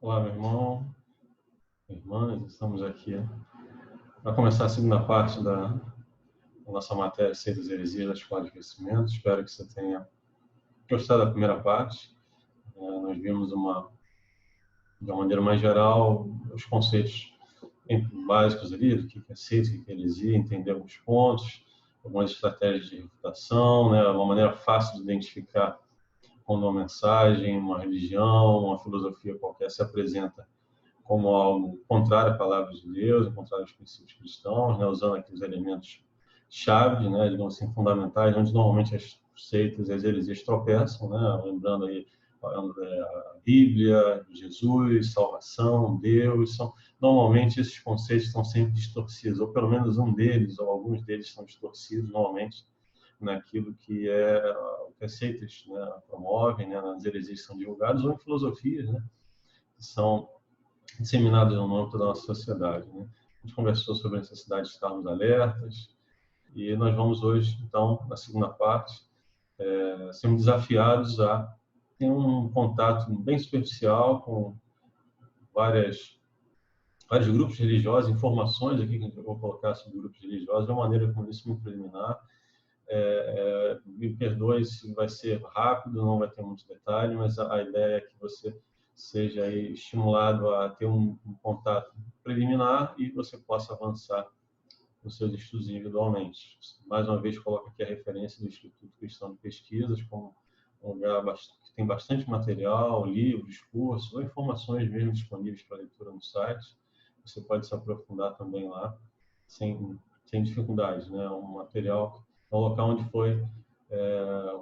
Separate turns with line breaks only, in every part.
Olá, meu irmão, minha irmã, estamos aqui para começar a segunda parte da nossa matéria Seitas e Heresias da Escola de Crescimento. Espero que você tenha gostado da primeira parte. Nós vimos de uma maneira mais geral, os conceitos básicos ali, do que é seita, o que é heresia, entender alguns pontos, algumas estratégias de refutação, né? Uma maneira fácil de identificar quando uma mensagem, uma religião, uma filosofia qualquer se apresenta como algo contrário à palavra de Deus, contrário aos princípios cristãos, né, usando aqueles elementos chave, né, digamos assim, fundamentais, onde normalmente as seitas e as heresias tropeçam, né, lembrando aí a Bíblia, Jesus, salvação, Deus, normalmente esses conceitos estão sempre distorcidos, ou pelo menos um deles, ou alguns deles são distorcidos normalmente naquilo que as seitas, né, promovem, né, nas heresias que são divulgadas, ou em filosofias, né, que são disseminadas no âmbito da nossa sociedade, né? A gente conversou sobre a necessidade de estarmos alertas e nós vamos hoje, então, na segunda parte, sermos desafiados a ter um contato bem superficial com vários grupos religiosos, informações aqui que eu vou colocar sobre grupos religiosos de uma maneira, como disse, muito preliminar. Me perdoe se vai ser rápido, não vai ter muito detalhe, mas a ideia é que você seja aí estimulado a ter um contato preliminar e você possa avançar nos seus estudos individualmente. Mais uma vez, coloco aqui a referência do Instituto Cristão de Pesquisas, como um lugar que tem bastante material, livros, cursos, ou informações mesmo disponíveis para leitura no site. Você pode se aprofundar também lá, sem dificuldades, né? Um material, é um local onde foi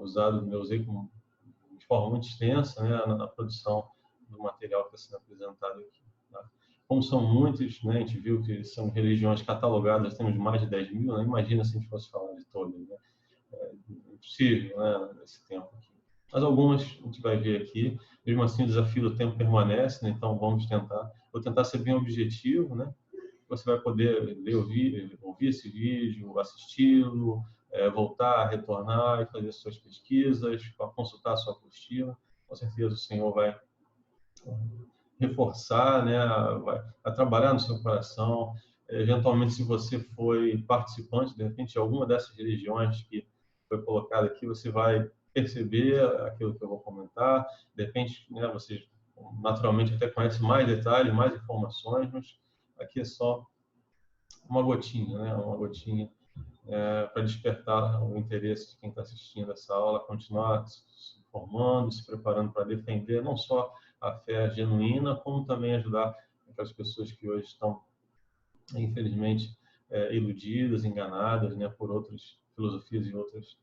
usado, eu usei de forma muito extensa, né, na produção do material que está sendo apresentado aqui. Tá? Como são muitos, né, a gente viu que são religiões catalogadas, temos mais de 10 mil, né? Imagina se a gente fosse falar de todas, né? É impossível, né, nesse tempo aqui. Mas algumas a gente vai ver aqui. Mesmo assim, o desafio do tempo permanece, né? Então vamos vou tentar ser bem objetivo, né? Você vai poder ouvir esse vídeo, assisti-lo, voltar, retornar e fazer suas pesquisas, consultar a sua apostila. Com certeza o Senhor vai reforçar, né, vai trabalhar no seu coração. Eventualmente, se você foi participante, de repente, de alguma dessas religiões que foi colocada aqui, você vai perceber aquilo que eu vou comentar. De repente, né, você naturalmente até conhece mais detalhes, mais informações, mas aqui é só uma gotinha, né? Uma gotinha para despertar o interesse de quem está assistindo essa aula, continuar se formando, se preparando para defender não só a fé genuína, como também ajudar aquelas pessoas que hoje estão, infelizmente, iludidas, enganadas, né, por outras filosofias e outros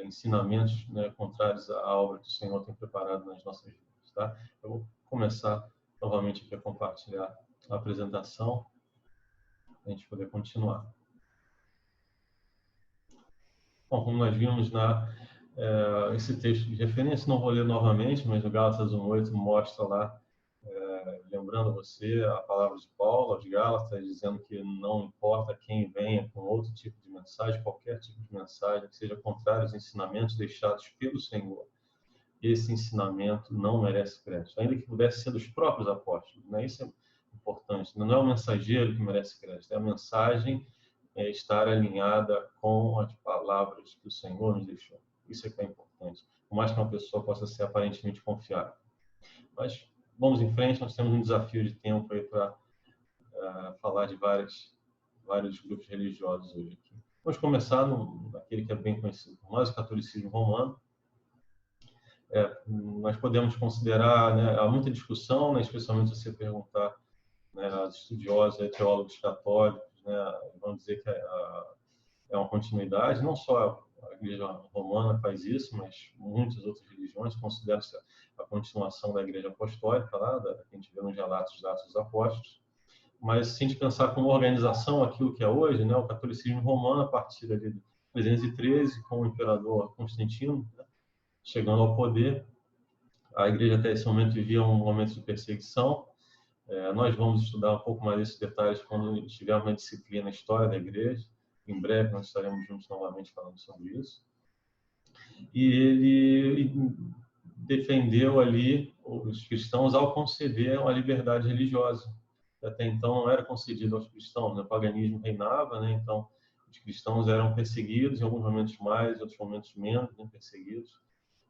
ensinamentos, né, contrários à obra que o Senhor tem preparado nas nossas vidas. Tá? Eu vou começar novamente aqui a compartilhar a apresentação, para a gente poder continuar. Bom, como nós vimos esse texto de referência, não vou ler novamente, mas o Gálatas 1:8 mostra lá, lembrando você a palavra de Paulo aos Gálatas, dizendo que não importa quem venha com outro tipo de mensagem, qualquer tipo de mensagem que seja contrário aos ensinamentos deixados pelo Senhor, esse ensinamento não merece crédito, ainda que pudesse ser dos próprios apóstolos, né? Isso é importante, não é o mensageiro que merece crédito, é a mensagem estar alinhada com as palavras que o Senhor nos deixou. Isso é que é importante. Por mais que uma pessoa possa ser aparentemente confiável. Mas vamos em frente, nós temos um desafio de tempo aí para falar de vários grupos religiosos hoje aqui. Vamos começar naquele que é bem conhecido por nós, o catolicismo romano. Nós podemos considerar, né, há muita discussão, né, especialmente se você perguntar, né, aos estudiosos, teólogos católicos, né, vão dizer que é uma continuidade, não só a Igreja Romana faz isso, mas muitas outras religiões consideram a continuação da Igreja Apostólica, lá, que a gente vê nos relatos dos Atos dos Apóstolos. Mas se a gente pensar como organização aquilo que é hoje, né, o catolicismo romano, a partir ali de 313, com o imperador Constantino, né, chegando ao poder, a Igreja até esse momento vivia um momento de perseguição. Nós vamos estudar um pouco mais desses detalhes quando tivermos uma disciplina História da Igreja. Em breve nós estaremos juntos novamente falando sobre isso. E defendeu ali os cristãos ao conceder a liberdade religiosa. Até então não era concedido aos cristãos, né? O paganismo reinava, né? Então os cristãos eram perseguidos, em alguns momentos mais, em outros momentos menos, né? Perseguidos.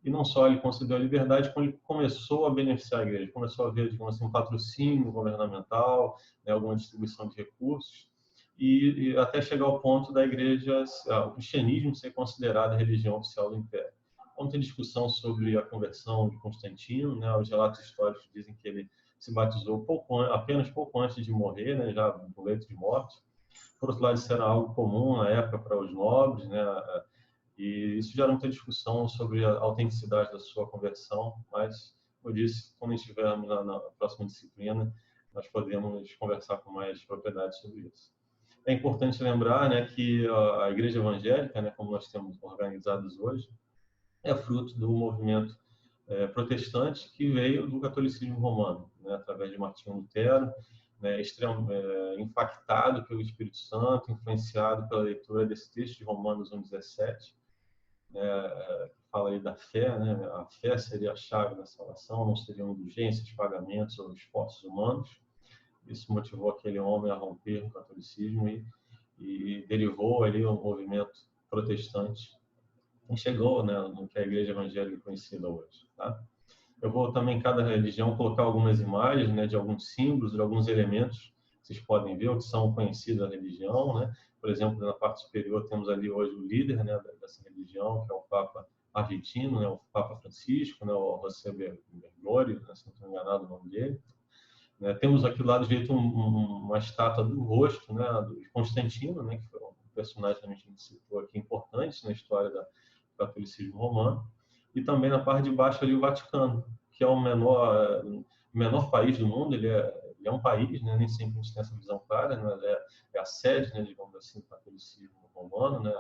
E não só ele concedeu a liberdade, como ele começou a beneficiar a igreja, começou a haver, digamos assim, um patrocínio governamental, né? Alguma distribuição de recursos, e até chegar ao ponto da igreja, o cristianismo ser considerado a religião oficial do Império. Então tem discussão sobre a conversão de Constantino, né? Os relatos históricos dizem que ele se batizou apenas pouco antes de morrer, né? Já no leito de morte. Por outro lado, isso era algo comum na época para os nobres, né? E isso gera muita discussão sobre a autenticidade da sua conversão, mas, como eu disse, quando estivermos na próxima disciplina, nós podemos conversar com mais propriedade sobre isso. É importante lembrar, né, que a Igreja Evangélica, né, como nós temos organizados hoje, é fruto do movimento protestante que veio do catolicismo romano, né, através de Martinho Lutero, né, impactado pelo Espírito Santo, influenciado pela leitura desse texto de Romanos 1,17, que fala aí da fé, né? A fé seria a chave da salvação, não seriam indulgências, pagamentos ou esforços humanos. Isso motivou aquele homem a romper o catolicismo e derivou ali um movimento protestante e chegou, né, no que a igreja evangélica é conhecida hoje, tá? Eu vou também, em cada religião, colocar algumas imagens, né, de alguns símbolos, de alguns elementos que vocês podem ver, que são conhecidos da religião, né? Por exemplo, na parte superior temos ali hoje o líder, né, dessa religião, que é o Papa Argentino, né, o Papa Francisco, né, o José Bergoglio, né, se não estou enganado o nome dele. Temos aqui do lado direito uma estátua do rosto, né, do Constantino, né, que foi um personagem que a gente citou aqui importante na história do catolicismo romano. E também na parte de baixo ali o Vaticano, que é o menor país do mundo. Ele é um país, né? Nem sempre a gente tem essa visão clara, né? É a sede, né, digamos assim, do catolicismo romano, né?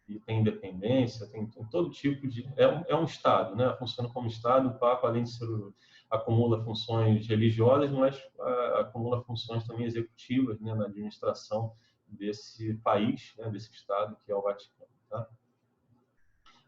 E tem independência, tem todo tipo de... É um Estado, né? Funciona como Estado. O Papa, além de ser, acumula funções religiosas, mas acumula funções também executivas, né, na administração desse país, né, desse Estado, que é o Vaticano, tá?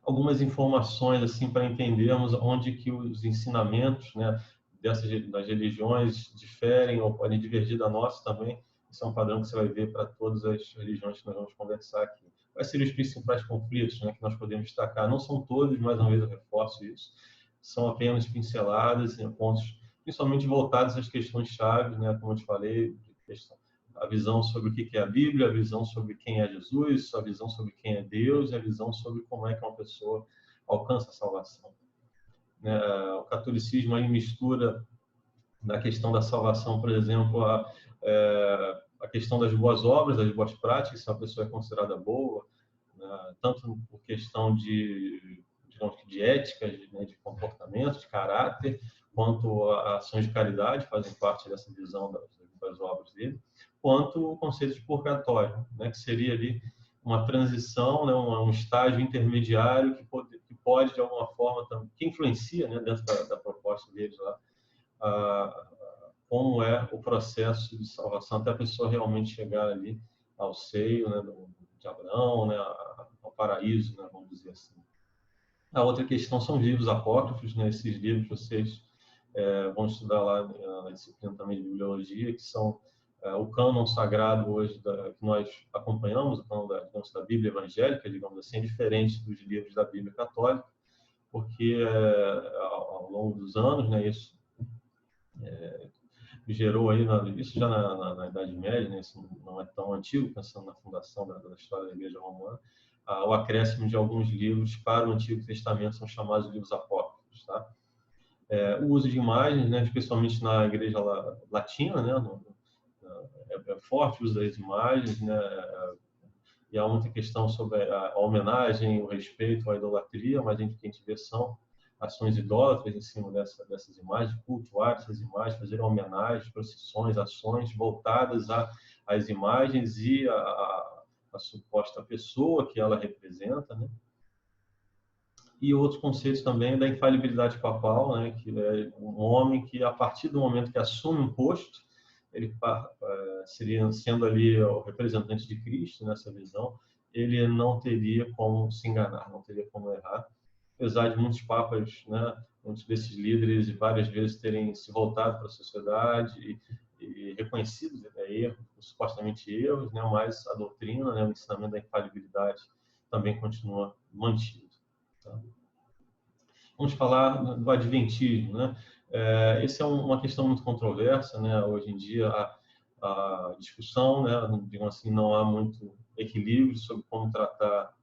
Algumas informações assim para entendermos onde que os ensinamentos, né, das religiões diferem ou podem divergir da nossa também. Isso é um padrão que você vai ver para todas as religiões que nós vamos conversar aqui. Quais seriam os principais conflitos, né, que nós podemos destacar? Não são todos, mais uma vez eu reforço isso. São apenas pinceladas, né, pontos principalmente voltados às questões chaves, né, como eu te falei, a visão sobre o que é a Bíblia, a visão sobre quem é Jesus, a visão sobre quem é Deus, e a visão sobre como é que uma pessoa alcança a salvação. O catolicismo aí mistura na questão da salvação, por exemplo, a questão das boas obras, das boas práticas, se uma pessoa é considerada boa, né, tanto por questão digamos, de ética, né, de comportamento, de caráter, quanto a ações de caridade fazem parte dessa visão das obras dele, quanto o conceito de purgatório, né, que seria ali uma transição, né, um estágio intermediário que pode de alguma forma, que influencia, né, dentro da proposta deles lá, como é o processo de salvação até a pessoa realmente chegar ali ao seio, né, de Abraão, né, ao paraíso, né, vamos dizer assim. A outra questão são os livros apócrifos, né? Esses livros vocês vão estudar lá na disciplina também de bibliologia, que são o cânon sagrado hoje que nós acompanhamos, o cânon da Bíblia evangélica, digamos assim, é diferente dos livros da Bíblia católica, porque ao longo dos anos, né, isso gerou aí, isso já na Idade Média, né, isso não é tão antigo, pensando na fundação da história da Igreja Romana, o acréscimo de alguns livros para o Antigo Testamento são chamados livros apócrifos, tá? O uso de imagens, né, especialmente na Igreja Latina, né, é forte o uso das imagens, né, e há muita questão sobre a homenagem, o respeito à idolatria, mas a gente vê são ações idólatras em cima dessas imagens, cultuar essas imagens, fazer homenagens, procissões, ações voltadas às imagens e a suposta pessoa que ela representa, né? E outros conceitos também da infalibilidade papal, né? Que é um homem que, a partir do momento que assume um posto, ele seria sendo ali o representante de Cristo nessa visão, ele não teria como se enganar, não teria como errar. apesar de muitos papas, né, muitos desses líderes várias vezes terem se voltado para a sociedade e reconhecido erros, supostamente erros, né, mas a doutrina, né, o ensinamento da infalibilidade também continua mantido. Tá? Vamos falar do adventismo, né? Essa é uma questão muito controversa, né? Hoje em dia a discussão, né? Digamos assim, não há muito equilíbrio sobre como tratar,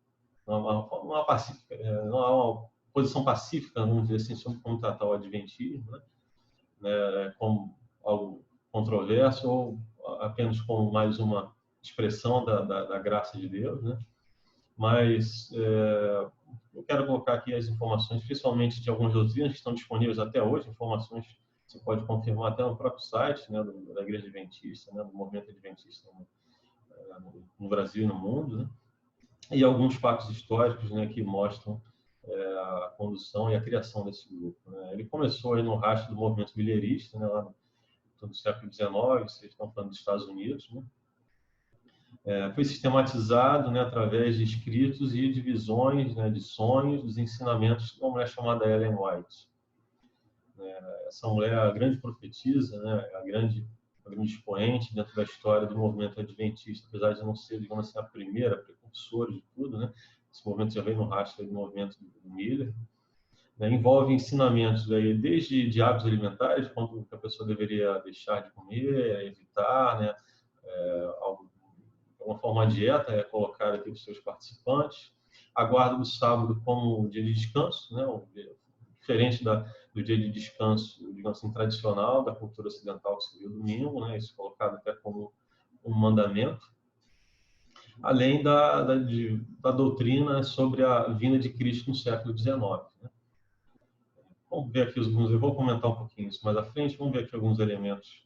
não há pacífica, não há uma posição pacífica, vamos dizer assim, sobre como tratar o adventismo, né? Como algo controverso ou apenas como mais uma expressão da graça de Deus, né? Mas eu quero colocar aqui as informações, principalmente de algumas doutrinas que estão disponíveis até hoje, informações que você pode confirmar até no próprio site, né, da Igreja Adventista, né, do movimento adventista no Brasil e no mundo, né, e alguns fatos históricos, né, que mostram a condução e a criação desse grupo. Né. Ele começou aí no rastro do movimento bilherista, né, lá no século XIX, vocês estão falando dos Estados Unidos, né. Foi sistematizado, né, através de escritos e divisões, né, de sonhos, dos ensinamentos de uma mulher chamada Ellen White. Essa mulher é a grande profetisa, né, a grande expoente dentro da história do movimento adventista, apesar de não ser, digamos assim, a primeira precursora de tudo, né? Esse movimento já vem no rastro do movimento do Miller. Né? Envolve ensinamentos aí, desde de hábitos alimentares, quando a pessoa deveria deixar de comer, evitar, né? Uma forma de dieta é colocada aqui para os seus participantes. A guarda do sábado como dia de descanso, né? Diferente do dia de descanso, digamos assim, tradicional da cultura ocidental, que seria o domingo, né? Isso colocado até como um mandamento. Além da doutrina sobre a vinda de Cristo no século XIX. Né? Vamos ver aqui alguns, eu vou comentar um pouquinho isso mais à frente, vamos ver aqui alguns elementos.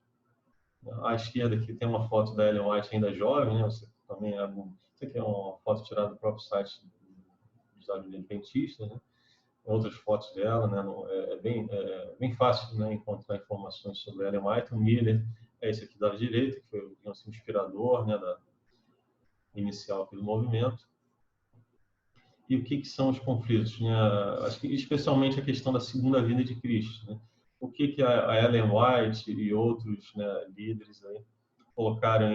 À esquerda aqui tem uma foto da Ellen White ainda jovem, né? Você também isso aqui é uma foto tirada do próprio site dos Adventistas, né? Outras fotos dela, né? Bem fácil, né, encontrar informações sobre a Ellen White. O Miller é esse aqui da direita, que foi, digamos assim, o inspirador, né, inicial aqui do movimento. E o que são os conflitos? Né? Acho que especialmente a questão da segunda vinda de Cristo. Né? O que a Ellen White e outros, né, líderes aí colocaram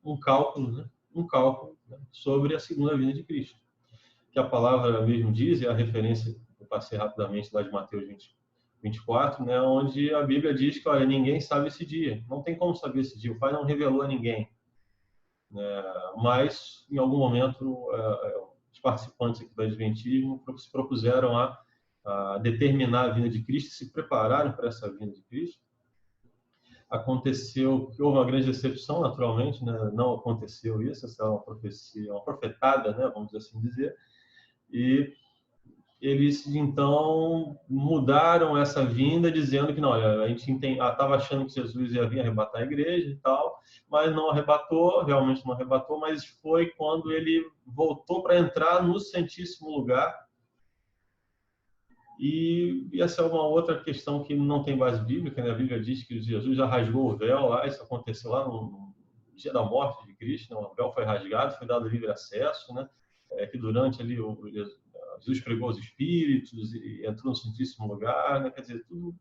um cálculo, né? Né, sobre a segunda vinda de Cristo. Que a palavra mesmo diz, é a referência, eu passei rapidamente lá de Mateus 24, né, onde a Bíblia diz que, olha, ninguém sabe esse dia, não tem como saber esse dia, o Pai não revelou a ninguém. Mas, em algum momento, os participantes aqui do Adventismo se propuseram a determinar a vinda de Cristo, se prepararam para essa vinda de Cristo. Aconteceu que houve uma grande decepção, naturalmente, né? Não aconteceu isso, essa é uma profecia, uma profetada, né? Vamos assim dizer, e eles então mudaram essa vinda, dizendo que não, olha, a gente estava achando que Jesus ia vir arrebatar a igreja e tal, mas não arrebatou, realmente não arrebatou, mas foi quando ele voltou para entrar no Santíssimo Lugar. E essa é uma outra questão que não tem base bíblica, né? A Bíblia diz que Jesus já rasgou o véu lá, isso aconteceu lá no dia da morte de Cristo, né? O véu foi rasgado, foi dado livre acesso, né? Que durante ali Jesus pregou os espíritos e entrou no Santíssimo Lugar, né? Quer dizer, tudo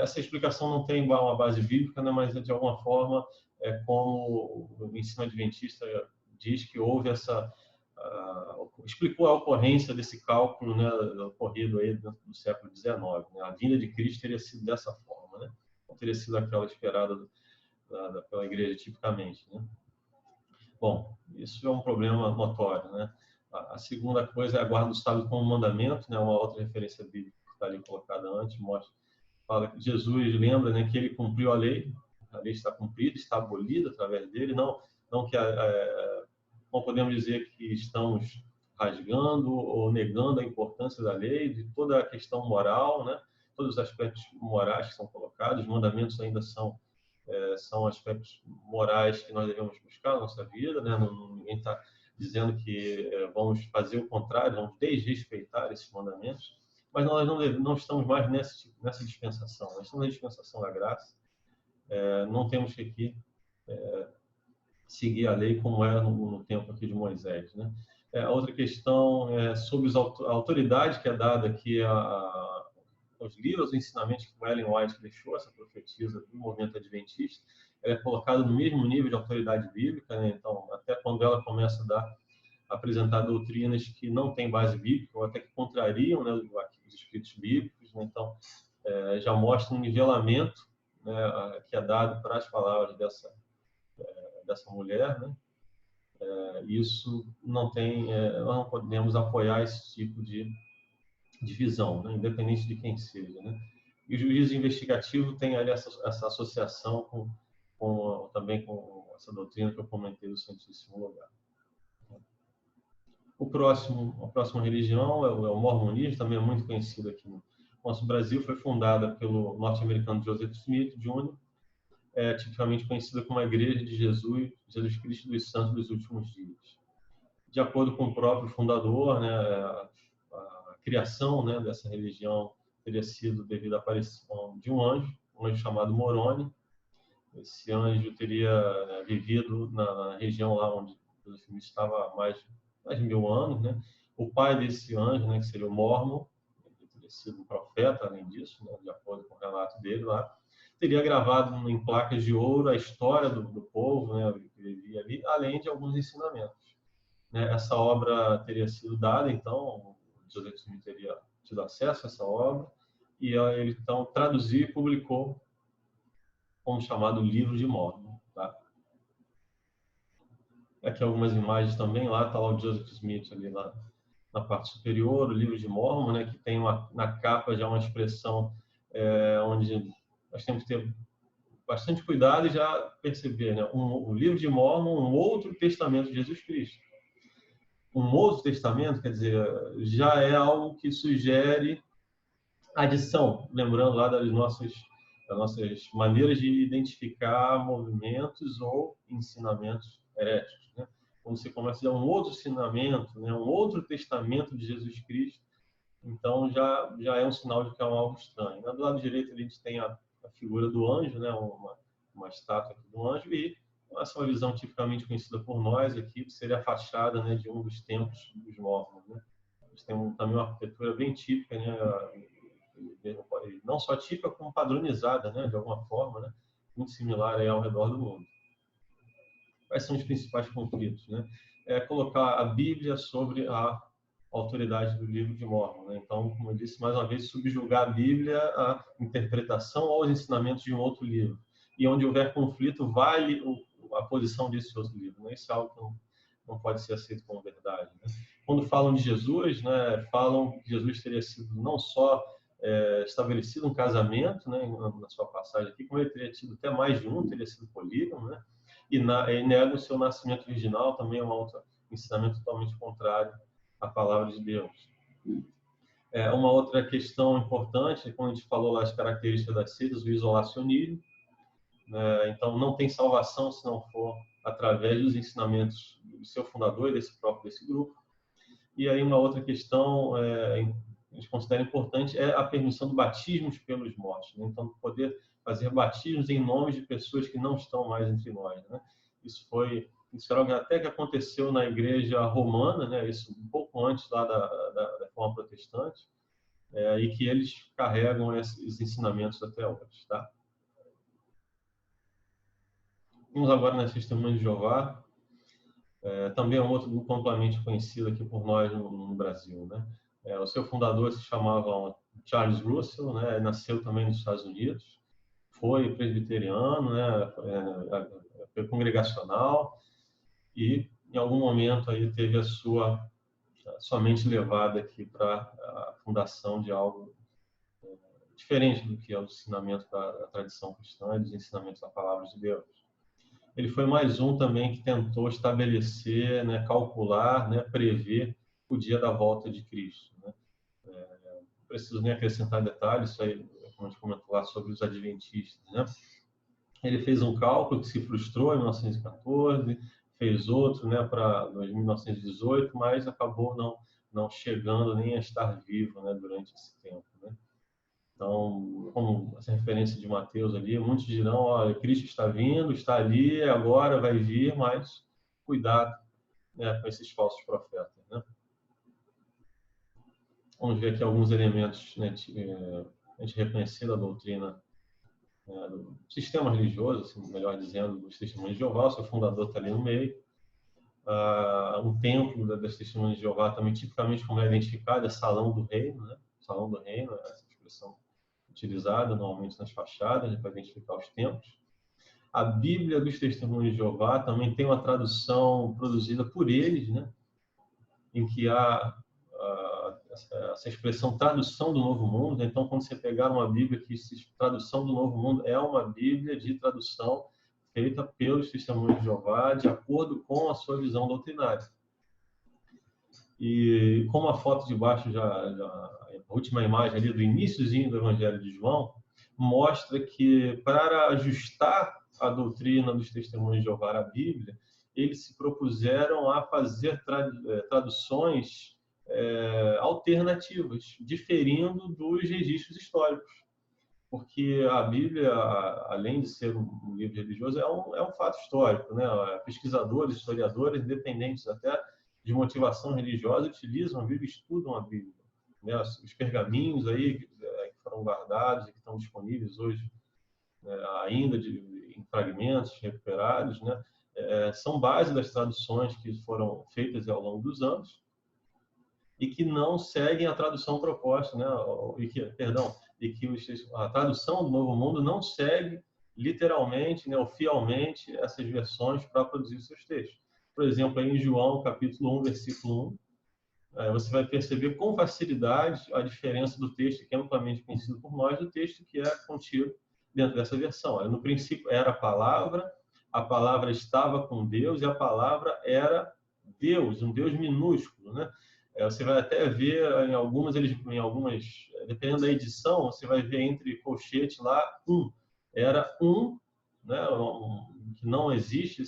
essa explicação não tem uma base bíblica, né? Mas de alguma forma é como o ensino adventista diz que houve explicou a ocorrência desse cálculo, né, ocorrido aí dentro do século XIX. Né? A vinda de Cristo teria sido dessa forma, né? Não teria sido aquela esperada pela igreja tipicamente, né? Bom, isso é um problema notório, né? A segunda coisa é a guarda do sábado como mandamento, né? Uma outra referência bíblica que está ali colocada antes, fala que Jesus lembra, né, que ele cumpriu a lei está cumprida, está abolida através dele, não que não podemos dizer que estamos rasgando ou negando a importância da lei, de toda a questão moral, né? Todos os aspectos morais que são colocados, os mandamentos ainda são aspectos morais que nós devemos buscar na nossa vida, né? Ninguém está dizendo que vamos fazer o contrário, vamos desrespeitar esses mandamentos, mas nós não estamos mais nessa dispensação, nós estamos na dispensação da graça, não temos que aqui seguir a lei como era no tempo aqui de Moisés, né? A outra questão é sobre a autoridade que é dada aqui aos livros, aos ensinamentos que o Ellen White deixou, essa profetisa do movimento adventista. Ela é colocada no mesmo nível de autoridade bíblica, né? Então, até quando ela começa a apresentar doutrinas que não têm base bíblica, ou até que contrariam, né, os escritos bíblicos, né? Então, já mostra um nivelamento, né, que é dado para as palavras dessa mulher, né? Isso não tem, nós não podemos apoiar esse tipo de visão, né? Independente de quem seja, né? E o juízo investigativo tem ali essa associação também com essa doutrina que eu comentei do Santíssimo Lugar. A próxima religião é o mormonismo, também é muito conhecido aqui no nosso Brasil. Foi fundada pelo norte-americano Joseph Smith Jr., tipicamente conhecida como a Igreja de Jesus Cristo dos Santos dos Últimos Dias. De acordo com o próprio fundador, né, a criação, né, dessa religião teria sido devido à aparição de um anjo chamado Moroni. Esse anjo teria, né, vivido na região lá onde Joseph Smith estava há mais de 1000 anos, né? O pai desse anjo, né, que seria o Mormon, ele teria sido um profeta, além disso, né, de acordo com o relato dele lá, teria gravado em placas de ouro a história do povo, né, que vivia ali, além de alguns ensinamentos, né? Essa obra teria sido dada, então, Joseph Smith teria tido acesso a essa obra, e ele, então, traduziu e publicou como chamado Livro de Mormon. Tá? Aqui algumas imagens também, lá está lá o Joseph Smith ali na parte superior, o Livro de Mormon, né, que tem na capa já uma expressão onde nós temos que ter bastante cuidado e já perceber, né, o Livro de Mormon, um outro testamento de Jesus Cristo. Um outro testamento, quer dizer, já é algo que sugere adição, lembrando lá das nossas maneiras de identificar movimentos ou ensinamentos heréticos, né? Quando você começa a dar um outro ensinamento, né, um outro testamento de Jesus Cristo, então já é um sinal de que é algo estranho. Do lado direito a gente tem a figura do anjo, né, uma estátua do anjo, e essa é uma visão tipicamente conhecida por nós aqui, que seria a fachada, né, de um dos templos dos Mormons, né? Eles têm também uma arquitetura bem típica, né, não só típica, como padronizada, né, de alguma forma, né, muito similar aí ao redor do mundo. Quais são os principais conflitos, né? Colocar a Bíblia sobre a autoridade do Livro de Mormon, né? Então, como eu disse, mais uma vez, subjugar a Bíblia à interpretação ou aos ensinamentos de um outro livro. E onde houver conflito, vale a posição desse outro livro, né? Isso é algo que não pode ser aceito como verdade, né? Quando falam de Jesus, né, falam que Jesus teria sido não só estabelecido um casamento, né, na sua passagem aqui, como ele teria tido até mais de um, teria sido polígamo, né? E nega o seu nascimento virginal, também é um outro ensinamento totalmente contrário à palavra de Deus. Uma outra questão importante, quando a gente falou lá as características das seitas, o isolacionismo, né? Então não tem salvação se não for através dos ensinamentos do seu fundador e desse grupo. E aí uma outra questão a gente considera importante é a permissão do batismo pelos mortos, né? Então poder fazer batismos em nome de pessoas que não estão mais entre nós, né? Isso era algo até que aconteceu na igreja romana, né? Isso um pouco antes lá da reforma protestante, e que eles carregam esses ensinamentos até hoje, tá? Vamos agora nas Testemunhas de Jeová. Também é um outro grupo amplamente conhecido aqui por nós no Brasil, né? O seu fundador se chamava Charles Russell, né? Nasceu também nos Estados Unidos, foi presbiteriano, né? Foi congregacional e em algum momento aí teve a sua mente levada aqui para a fundação de algo diferente do que é o ensinamento da tradição cristã e dos ensinamentos da palavra de Deus. Ele foi mais um também que tentou estabelecer, né, calcular, né, prever o dia da volta de Cristo, né? Não preciso nem acrescentar detalhes, isso aí, como a gente comentou lá sobre os adventistas, né? Ele fez um cálculo que se frustrou em 1914, fez outro, né, para 1918, mas acabou não chegando nem a estar vivo, né, durante esse tempo, né? Então, como essa referência de Mateus ali, muitos dirão, olha, Cristo está vindo, está ali, agora vai vir, mas cuidado, né, com esses falsos profetas, vamos ver aqui alguns elementos, né, a gente reconhecer da doutrina, do sistema religioso, assim, melhor dizendo, dos Testemunhos de Jeová. O seu fundador está ali no meio. Um templo das Testemunhas de Jeová também, tipicamente, como é identificado, é Salão do Reino, né? Salão do Reino, essa expressão utilizada normalmente nas fachadas, né, para identificar os templos. A Bíblia dos Testemunhos de Jeová também tem uma tradução produzida por eles, né? Em que há essa expressão tradução do Novo Mundo. Então, quando você pegar uma Bíblia que diz tradução do Novo Mundo, é uma Bíblia de tradução feita pelos Testemunhos de Jeová de acordo com a sua visão doutrinária. E como a foto de baixo, a última imagem ali do iniciozinho do Evangelho de João, mostra que para ajustar a doutrina dos Testemunhos de Jeová à Bíblia, eles se propuseram a fazer traduções alternativas, diferindo dos registros históricos. Porque a Bíblia, além de ser um livro religioso, é um fato histórico, né? Pesquisadores, historiadores, independentes até de motivação religiosa, utilizam a Bíblia, estudam a Bíblia, né? Os pergaminhos aí que foram guardados e que estão disponíveis hoje, né, ainda em fragmentos recuperados, né? São base das traduções que foram feitas ao longo dos anos e que não seguem a tradução proposta, né? E que a tradução do Novo Mundo não segue literalmente, né, ou fielmente essas versões para produzir os seus textos. Por exemplo, aí em João, capítulo 1, versículo 1, você vai perceber com facilidade a diferença do texto que é amplamente conhecido por nós do texto que é contido dentro dessa versão. No princípio era a palavra estava com Deus e a palavra era Deus, um Deus minúsculo, né? Você vai até ver em algumas, dependendo da edição, você vai ver entre colchete lá era né? Que não existe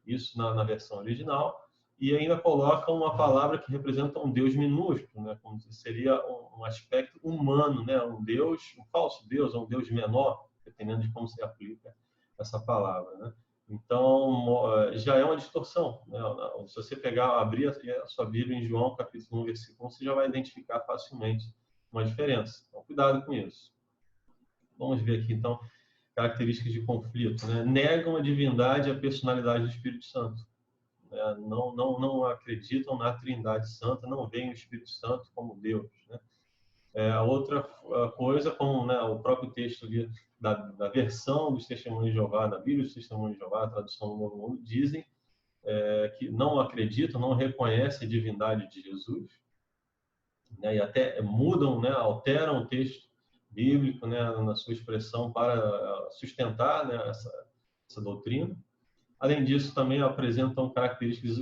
isso na versão original, e ainda coloca uma palavra que representa um Deus minúsculo, né? Como seria um aspecto humano, né? Um Deus, um falso Deus, um Deus menor, dependendo de como se aplica essa palavra, né? Então, já é uma distorção, né? Se você abrir a sua Bíblia em João, capítulo 1, versículo 1, você já vai identificar facilmente uma diferença. Então, cuidado com isso. Vamos ver aqui, então, características de conflito, né? Negam a divindade e a personalidade do Espírito Santo. Né? Não acreditam na Trindade Santa, não veem o Espírito Santo como Deus, né? A outra coisa, como, né, o próprio texto ali da versão dos Testemunhos de Jeová, da Bíblia dos Testemunhos de Jeová, a tradução do Novo Mundo, dizem que não acreditam, não reconhecem a divindade de Jesus, né, e até mudam, né, alteram o texto bíblico, né, na sua expressão para sustentar, né, essa doutrina. Além disso, também apresentam características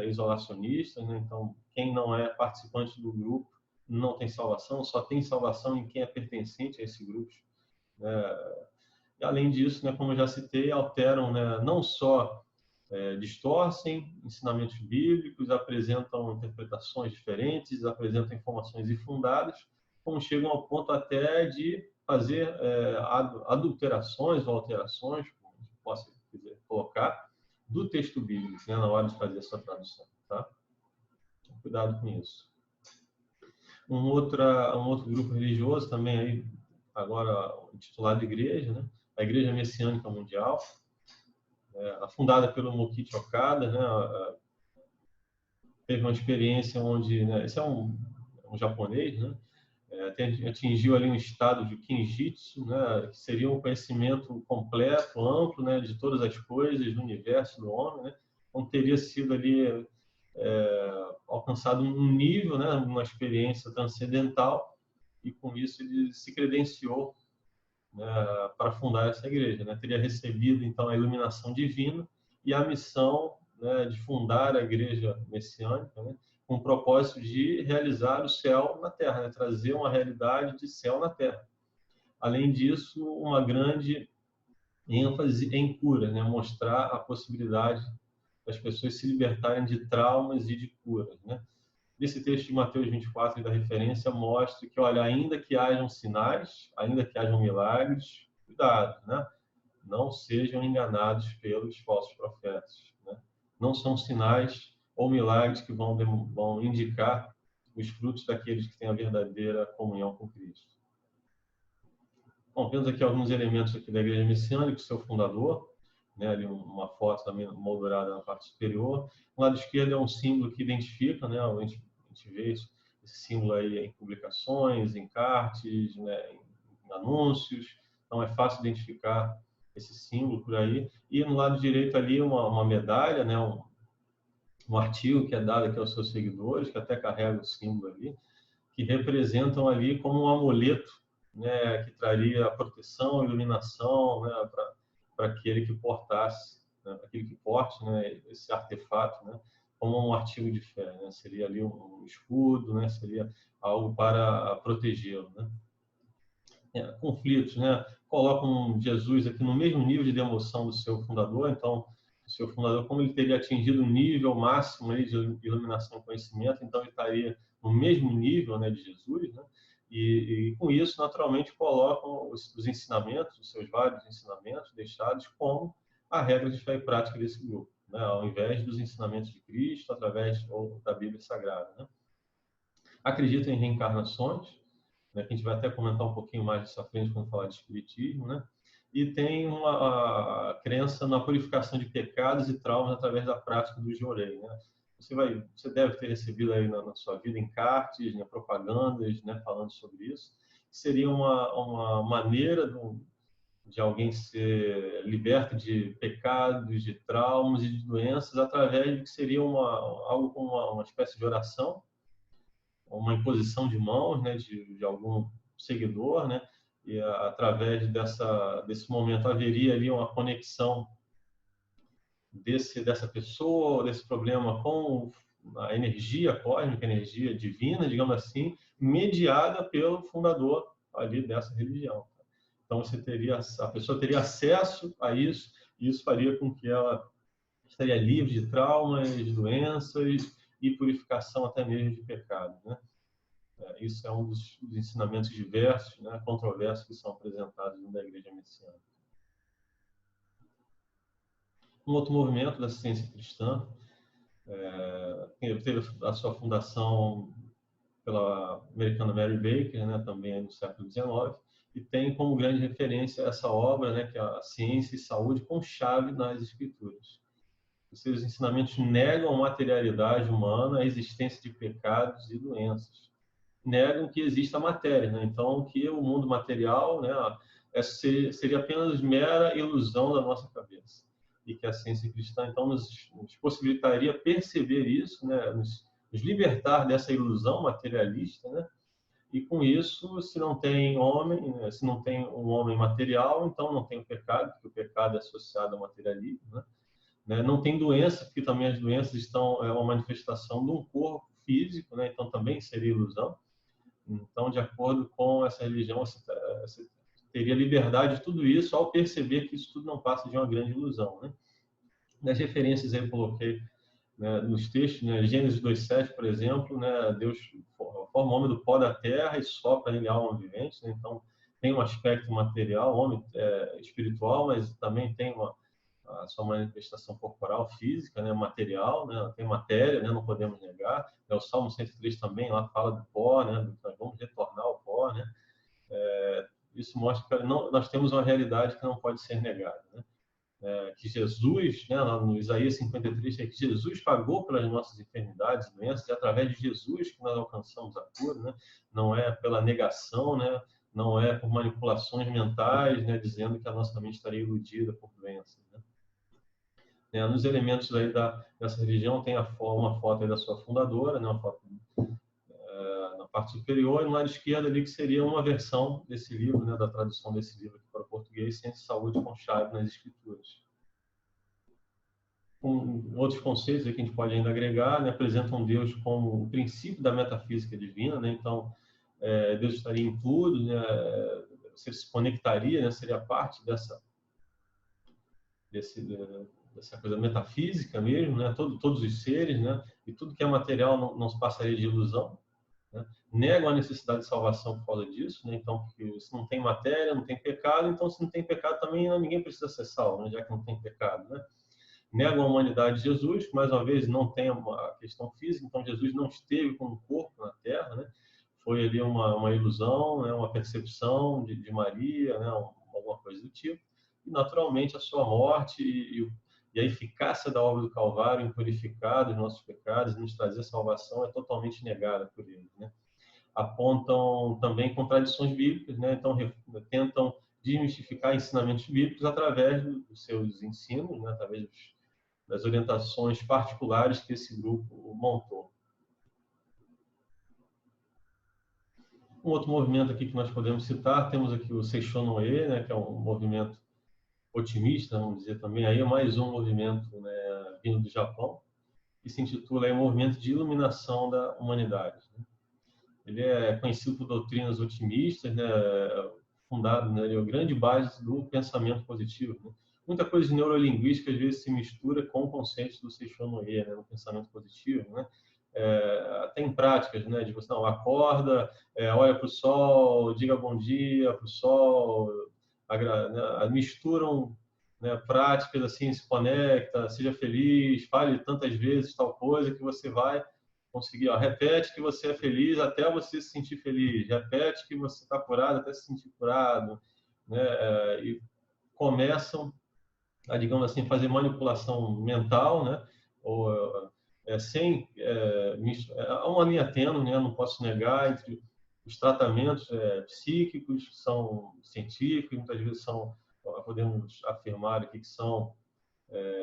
isolacionistas, né? Então, quem não é participante do grupo não tem salvação, só tem salvação em quem é pertencente a esse grupo, né? E, além disso, né, como eu já citei, alteram, né, não só distorcem ensinamentos bíblicos, apresentam interpretações diferentes, apresentam informações infundadas, como chegam ao ponto até de fazer adulterações ou alterações, como possa colocar, do texto bíblico, né, na hora de fazer essa tradução, tá? Então, cuidado com isso. Um outro grupo religioso também aí, agora intitulado Igreja, né? A Igreja Messiânica Mundial, fundada pelo Mokichi Okada, né? Teve uma experiência onde, né, esse é um japonês, né? Atingiu ali um estado de Kinjitsu, né? Que seria um conhecimento completo, amplo, né? De todas as coisas do universo do homem, né? Então teria sido ali alcançado um nível, né, uma experiência transcendental, e com isso ele se credenciou, né, para fundar essa igreja, né? Teria recebido então a iluminação divina e a missão, né, de fundar a igreja messiânica, né, com o propósito de realizar o céu na terra, né? Trazer uma realidade de céu na terra. Além disso, uma grande ênfase em cura, né? Mostrar a possibilidade das pessoas se libertarem de traumas e de curas, né? Nesse texto de Mateus 24 e da referência mostra que, olha, ainda que hajam sinais, ainda que hajam milagres, cuidado, né? Não sejam enganados pelos falsos profetas, né? Não são sinais ou milagres que vão indicar os frutos daqueles que têm a verdadeira comunhão com Cristo. Bom, vemos aqui alguns elementos aqui da Igreja Messiânica, o seu fundador, né, ali uma foto também moldurada na parte superior. O lado esquerdo é um símbolo que identifica, né, a gente vê esse símbolo aí em publicações, em cartes, né, em anúncios, então é fácil identificar esse símbolo por aí. E no lado direito ali uma medalha, né, um artigo que é dado aqui aos seus seguidores, que até carrega o símbolo ali, que representam ali como um amuleto, né, que traria proteção, iluminação, né, para aquele que portasse, né, aquele que porte, né, esse artefato, né, como um artigo de fé, né, seria ali um escudo, né, seria algo para protegê-lo, né. Conflitos, né, colocam Jesus aqui no mesmo nível de devoção do seu fundador, então o seu fundador, como ele teria atingido um nível máximo aí de iluminação e conhecimento, então ele estaria no mesmo nível, né, de Jesus, né? E com isso, naturalmente, colocam os ensinamentos, os seus vários ensinamentos deixados como a regra de fé e prática desse grupo, né? Ao invés dos ensinamentos de Cristo, através da Bíblia Sagrada, né? Acreditam em reencarnações, né, que a gente vai até comentar um pouquinho mais disso à frente quando falar de espiritismo, né? E tem a crença na purificação de pecados e traumas através da prática do jorei, né? Você deve ter recebido aí na sua vida encartes, né, propagandas, né, falando sobre isso. Seria uma maneira de alguém ser liberto de pecados, de traumas e de doenças através de que seria algo como uma espécie de oração, uma imposição de mãos, né, de algum seguidor, né, e através desse momento haveria ali uma conexão dessa pessoa, desse problema com a energia cósmica, a energia divina, digamos assim, mediada pelo fundador ali dessa religião. Então a pessoa teria acesso a isso, e isso faria com que ela estaria livre de traumas, de doenças e purificação até mesmo de pecados, né? Isso é um dos ensinamentos diversos, né, controversos que são apresentados na Igreja Messiânica. Um outro movimento da ciência cristã teve a sua fundação pela americana Mary Baker, né, também no século XIX, e tem como grande referência essa obra, né, que é a Ciência e Saúde com Chave nas Escrituras. Os seus ensinamentos negam a materialidade humana, a existência de pecados e doenças. Negam que exista matéria, né? Então, que o mundo material, né, seria apenas mera ilusão da nossa cabeça. E que a ciência cristã, então, nos possibilitaria perceber isso, né, nos libertar dessa ilusão materialista, né? E com isso, se não tem homem, né, se não tem um homem material, então não tem o pecado, porque o pecado é associado ao materialismo, né? Não tem doença, porque também as doenças estão uma manifestação de um corpo físico, né? Então também seria ilusão. Então, de acordo com essa religião, você teria liberdade de tudo isso ao perceber que isso tudo não passa de uma grande ilusão, né? Nas referências aí eu coloquei, né, nos textos, né, Gênesis 2:7, por exemplo, né, Deus forma o homem do pó da terra e sopra nele alma vivente, né? Então tem um aspecto material, o homem espiritual, mas também tem a sua manifestação corporal, física, né, material, né, tem matéria, né, não podemos negar. O Salmo 103 também lá fala do pó, né, do que nós vamos retornar ao pó, né. Isso mostra que nós temos uma realidade que não pode ser negada, né. Que Jesus, né, no Isaías 53, é que Jesus pagou pelas nossas enfermidades e doenças, e através de Jesus que nós alcançamos a cura, né? Não é pela negação, né? Não é por manipulações mentais, né, dizendo que a nossa mente estaria iludida por doenças, né? Nos elementos aí dessa religião tem uma foto aí da sua fundadora, né, uma foto na parte superior, e no lado esquerdo ali que seria uma versão desse livro, né, da tradução desse livro aqui para o português, Ciência e Saúde com Chave nas Escrituras. Outros conceitos que a gente pode ainda agregar, né, apresentam Deus como o princípio da metafísica divina, né? Então Deus estaria em tudo, né? Você se conectaria, né? Seria parte dessa coisa metafísica mesmo, né? Todos os seres, né? E tudo que é material não se passaria de ilusão, né? Negam a necessidade de salvação por causa disso, né? Então, porque se não tem matéria, não tem pecado, então se não tem pecado também ninguém precisa ser salvo, né? Já que não tem pecado, né? negam a humanidade de Jesus, que mais uma vez não tem a questão física, então Jesus não esteve com um corpo na Terra, né? Foi ali uma ilusão, né? Uma percepção de Maria, né? Alguma coisa do tipo. E, naturalmente, a sua morte e a eficácia da obra do Calvário em purificar os nossos pecados e nos trazer salvação é totalmente negada por eles, né? Apontam também contradições bíblicas, né? Então tentam desmistificar ensinamentos bíblicos através dos seus ensinos, né? Através das orientações particulares que esse grupo montou. Um outro movimento aqui que nós podemos citar, temos aqui o Seishono-e, né? Que é um movimento otimista, vamos dizer também, aí é mais um movimento, né, vindo do Japão, que se intitula aí, Movimento de Iluminação da Humanidade, né? Ele é conhecido por doutrinas otimistas, né, fundado, né, ele é a grande base do pensamento positivo, né? Muita coisa de neurolinguística às vezes se mistura com o conceito do Seishono-e, né, no pensamento positivo, né? Tem práticas, né, de você não acorda, olha para o sol, diga bom dia para o sol, né, misturam, né, práticas assim, se conecta, seja feliz, fale tantas vezes tal coisa que você vai conseguir. Ó, repete que você é feliz até você se sentir feliz, repete que você está curado até se sentir curado, né? E começam a, digamos assim, fazer manipulação mental, né? Ou sem há uma linha tênue, né? Não posso negar entre os tratamentos psíquicos que são científicos, muitas vezes são, podemos afirmar aqui que são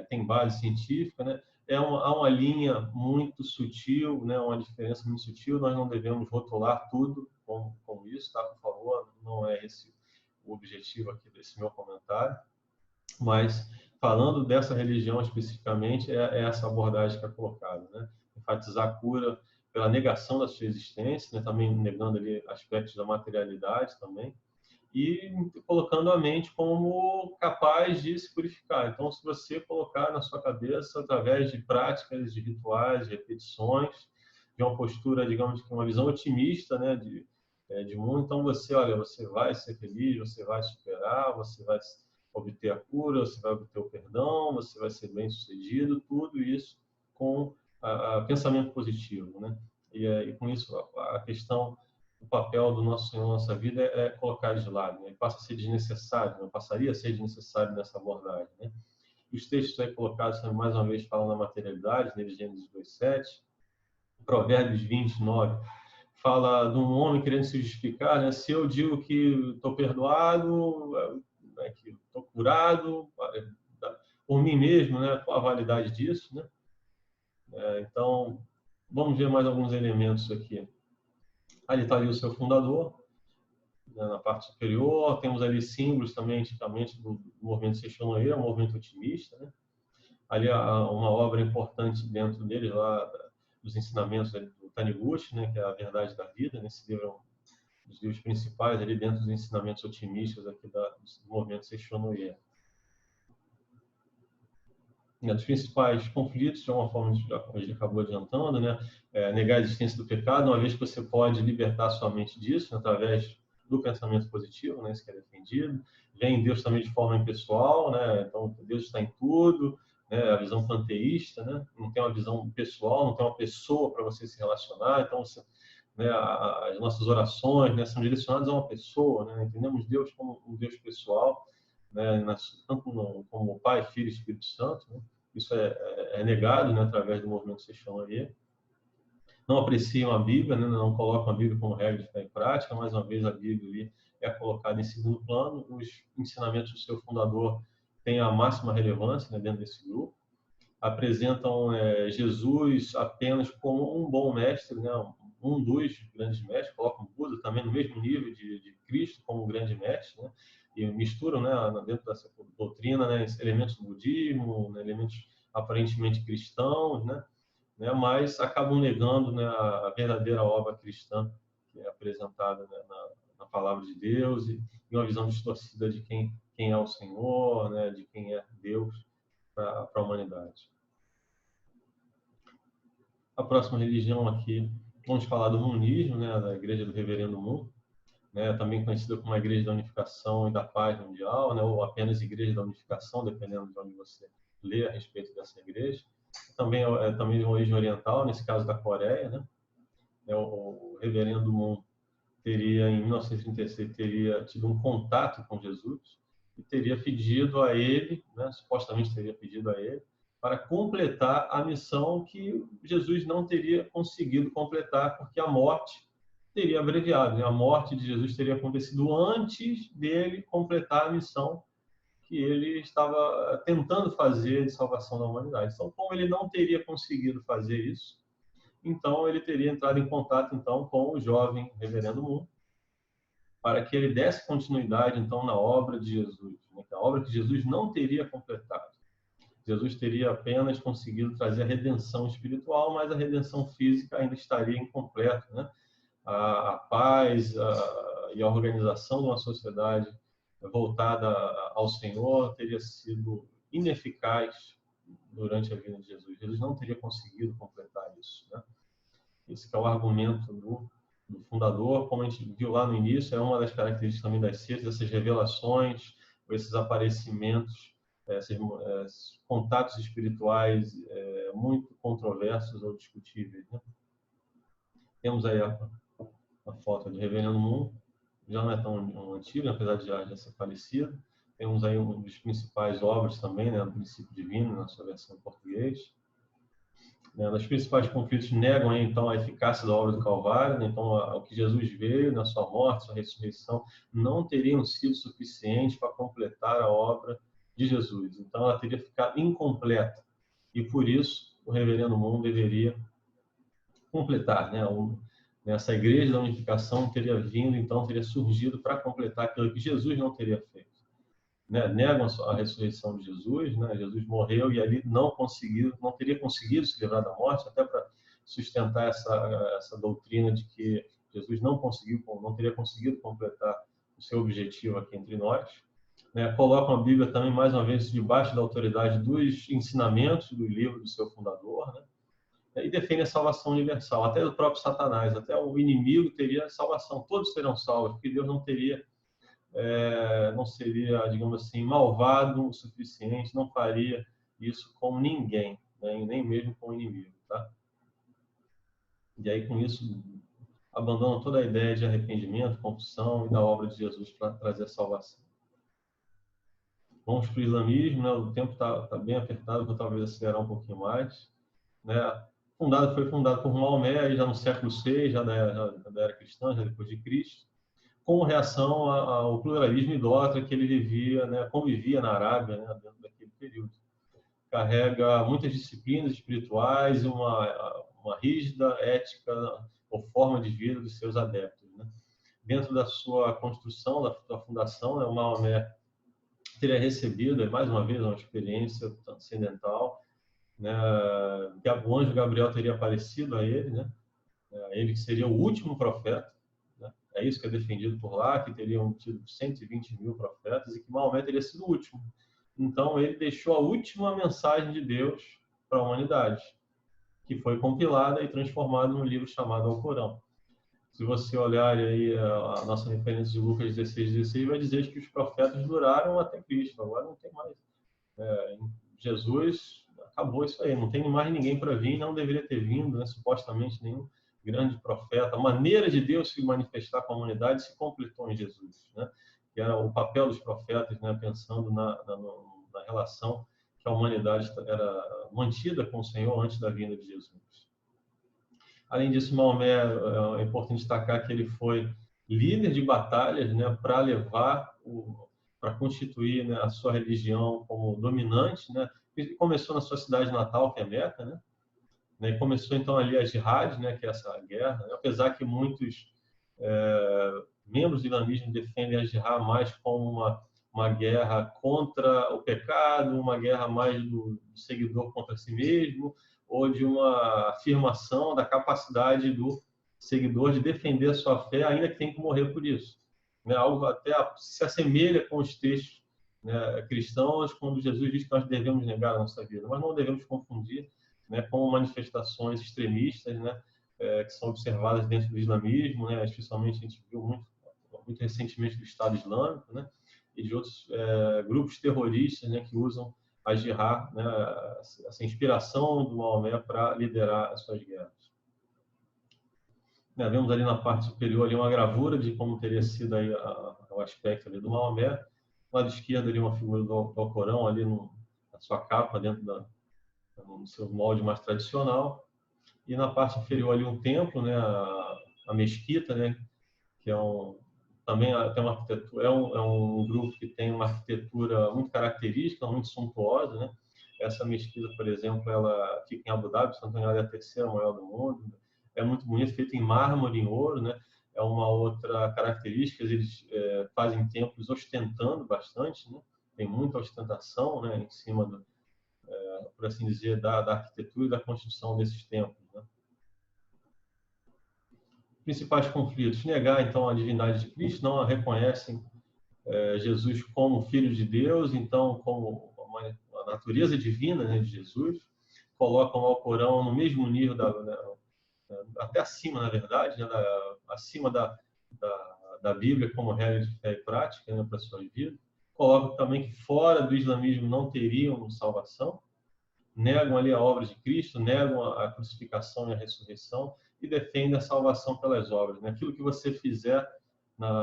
tem base científica, né? Há uma linha muito sutil, né? Uma diferença muito sutil. Nós não devemos rotular tudo com isso, tá? Por favor, não é esse o objetivo aqui desse meu comentário. Mas falando dessa religião especificamente, é essa abordagem que é colocada, né? Enfatizar a cura pela negação da sua existência, né? Também negando ali aspectos da materialidade também, e colocando a mente como capaz de se purificar. Então, se você colocar na sua cabeça, através de práticas, de rituais, de repetições, de uma postura, digamos que uma visão otimista, né, de mundo, então olha, você vai ser feliz, você vai superar, você vai obter a cura, você vai obter o perdão, você vai ser bem-sucedido, tudo isso com a pensamento positivo, né? E com isso, a questão o papel do nosso Senhor na nossa vida é colocar de lado, né? Ele passa a ser desnecessário, né? Passaria a ser desnecessário nessa abordagem, né? Os textos aí colocados também, mais uma vez, falam da materialidade, né? Gênesis 2:7, Provérbios 29, fala de um homem querendo se justificar, né? Se eu digo que estou perdoado, que estou curado, por mim mesmo, né? Qual a validade disso, né? Então, vamos ver mais alguns elementos aqui. Ali está ali o seu fundador, né, na parte superior. Temos ali símbolos também, antigamente, do movimento Seishono-e, um movimento otimista, né? Ali uma obra importante dentro deles, lá, dos ensinamentos do Taniguchi, né, que é a verdade da vida. Nesse livro é um dos livros principais ali dentro dos ensinamentos otimistas aqui do movimento Seishono-e. Dos principais conflitos, de uma forma que a gente acabou adiantando, né? Negar a existência do pecado, uma vez que você pode libertar sua mente disso, né? Através do pensamento positivo, né? Isso que é defendido. Vem em Deus também de forma impessoal, né? Então, Deus está em tudo, né? A visão panteísta, né? Não tem uma visão pessoal, não tem uma pessoa para você se relacionar, então, você, né? As nossas orações, né? São direcionadas a uma pessoa, né? Entendemos Deus como um Deus pessoal, né, tanto como o Pai, Filho e Espírito Santo, né? Isso é negado, né, através do movimento Seishono-e. Não apreciam a Bíblia, né, não colocam a Bíblia como regra de fé e prática. Mais uma vez, a Bíblia ali é colocada em segundo plano. Os ensinamentos do seu fundador têm a máxima relevância, né, dentro desse grupo. Apresentam Jesus apenas como um bom mestre, né, um dos grandes mestres. Colocam Buda também no mesmo nível de Cristo como um grande mestre, né? E misturam, né, dentro dessa doutrina, né, elementos do budismo, né, elementos aparentemente cristãos, né, mas acabam negando, né, a verdadeira obra cristã que é apresentada, né, na palavra de Deus e uma visão distorcida de quem é o Senhor, né, de quem é Deus para a humanidade. A próxima religião aqui, vamos falar do Monismo, né, da Igreja do Reverendo Moon, né, também conhecida como a Igreja da Unificação e da Paz Mundial, né, ou apenas Igreja da Unificação, dependendo de onde você ler a respeito dessa igreja. Também é também de origem oriental, nesse caso da Coreia, né? O reverendo Moon teria, em 1936, teria tido um contato com Jesus e teria pedido a ele, né, supostamente teria pedido a ele, para completar a missão que Jesus não teria conseguido completar, porque a morte teria abreviado, né? A morte de Jesus teria acontecido antes dele completar a missão que ele estava tentando fazer de salvação da humanidade. Então, como ele não teria conseguido fazer isso, então ele teria entrado em contato então com o jovem reverendo Moon para que ele desse continuidade então na obra de Jesus, né? A obra que Jesus não teria completado. Jesus teria apenas conseguido trazer a redenção espiritual, mas a redenção física ainda estaria incompleta, né? A paz e a organização de uma sociedade voltada ao Senhor teria sido ineficaz durante a vida de Jesus. Jesus não teria conseguido completar isso, né? Esse que é o argumento do fundador, como a gente viu lá no início, é uma das características também das seitas, essas revelações, esses aparecimentos, esses contatos espirituais muito controversos ou discutíveis, né? Temos aí a foto de Reverendo Moon, já não é tão antigo, apesar de já ser falecido. Temos aí um dos principais obras também, né, do Princípio Divino, na sua versão em português. Os principais conflitos negam aí, então, a eficácia da obra do Calvário, né? Então, o que Jesus veio, na sua morte, sua ressurreição, não teriam sido suficientes para completar a obra de Jesus. Então, ela teria ficado incompleta. E, por isso, o Reverendo Moon deveria completar, né? Essa igreja da unificação teria vindo, então, teria surgido para completar aquilo que Jesus não teria feito. Né? Negam a ressurreição de Jesus, né? Jesus morreu e ali não teria conseguido se livrar da morte, até para sustentar essa doutrina de que Jesus não teria conseguido completar o seu objetivo aqui entre nós. Né? Colocam a Bíblia também, mais uma vez, debaixo da autoridade dos ensinamentos do livro do seu fundador, né? E defende a salvação universal. Até o próprio Satanás, até o inimigo teria salvação. Todos serão salvos, porque Deus não seria, digamos assim, malvado o suficiente, não faria isso com ninguém, né? Nem mesmo com o inimigo, tá? E aí, com isso, abandonam toda a ideia de arrependimento, confissão e da obra de Jesus para trazer a salvação. Vamos para o islamismo, né? O tempo tá bem apertado, vou talvez acelerar um pouquinho mais, né? Foi fundado por Maomé, já no século VI, já da era cristã, já depois de Cristo, como reação ao pluralismo idólatra que ele vivia, né, convivia na Arábia, né, dentro daquele período. Carrega muitas disciplinas espirituais e uma rígida ética ou forma de vida dos seus adeptos, né? Dentro da sua construção, da sua fundação, né, o Maomé teria recebido, mais uma vez, uma experiência transcendental, né, o anjo Gabriel teria aparecido a ele, né, ele que seria o último profeta. É isso que é defendido por lá, que teriam tido 120 mil profetas e que Maomé teria sido o último. Então, ele deixou a última mensagem de Deus para a humanidade, que foi compilada e transformada num livro chamado Alcorão. Se você olhar aí a nossa referência de Lucas 16:16, vai dizer que os profetas duraram até Cristo. Agora não tem mais. Jesus, acabou isso aí. Não tem mais ninguém para vir, não deveria ter vindo, né? Supostamente nenhum grande profeta. A maneira de Deus se manifestar com a humanidade se completou em Jesus, né? Que era o papel dos profetas, né? Pensando na relação que a humanidade era mantida com o Senhor antes da vinda de Jesus. Além disso, Maomé, é importante destacar que ele foi líder de batalhas, né? Para constituir, né, a sua religião como dominante, né? Ele começou na sua cidade natal, que é Meca, né? E começou então ali a jihad, né, que é essa guerra, né? Apesar que muitos membros do islamismo defendem a jihad mais como uma guerra contra o pecado, uma guerra mais do seguidor contra si mesmo, ou de uma afirmação da capacidade do seguidor de defender a sua fé, ainda que tenha que morrer por isso, né? Algo até se assemelha com os textos, né, cristãos, quando Jesus diz que nós devemos negar a nossa vida, mas não devemos confundir, né, com manifestações extremistas, né, que são observadas dentro do islamismo, né, especialmente a gente viu muito recentemente do Estado Islâmico, né, e de outros grupos terroristas, né, que usam a jihad, né, essa inspiração do Maomé para liderar as suas guerras. Vemos ali na parte superior ali uma gravura de como teria sido aí o aspecto ali do Maomé. Do lado esquerdo ali uma figura do Alcorão ali na sua capa, dentro no seu molde mais tradicional. E na parte inferior ali um templo, né, a mesquita, né, que também tem uma arquitetura, é um grupo que tem uma arquitetura muito característica, muito suntuosa, né? Essa mesquita, por exemplo, ela fica em Abu Dhabi, se não me engano, é a terceira maior do mundo. É muito bonito, feito em mármore, em ouro, né? É uma outra característica. Eles fazem templos ostentando bastante, né? Tem muita ostentação, né? Em cima por assim dizer, da arquitetura e da construção desses templos, né? Principais conflitos: negar então a divindade de Cristo, não a reconhecem Jesus como filho de Deus, então como a natureza divina, né, de Jesus, colocam o Alcorão no mesmo nível até acima, na verdade, né, acima da Bíblia como regra de fé e prática, né, para a sua vida. Colocam também que fora do islamismo não teriam salvação, negam ali a obra de Cristo, negam a crucificação e a ressurreição e defendem a salvação pelas obras, né? Aquilo que você fizer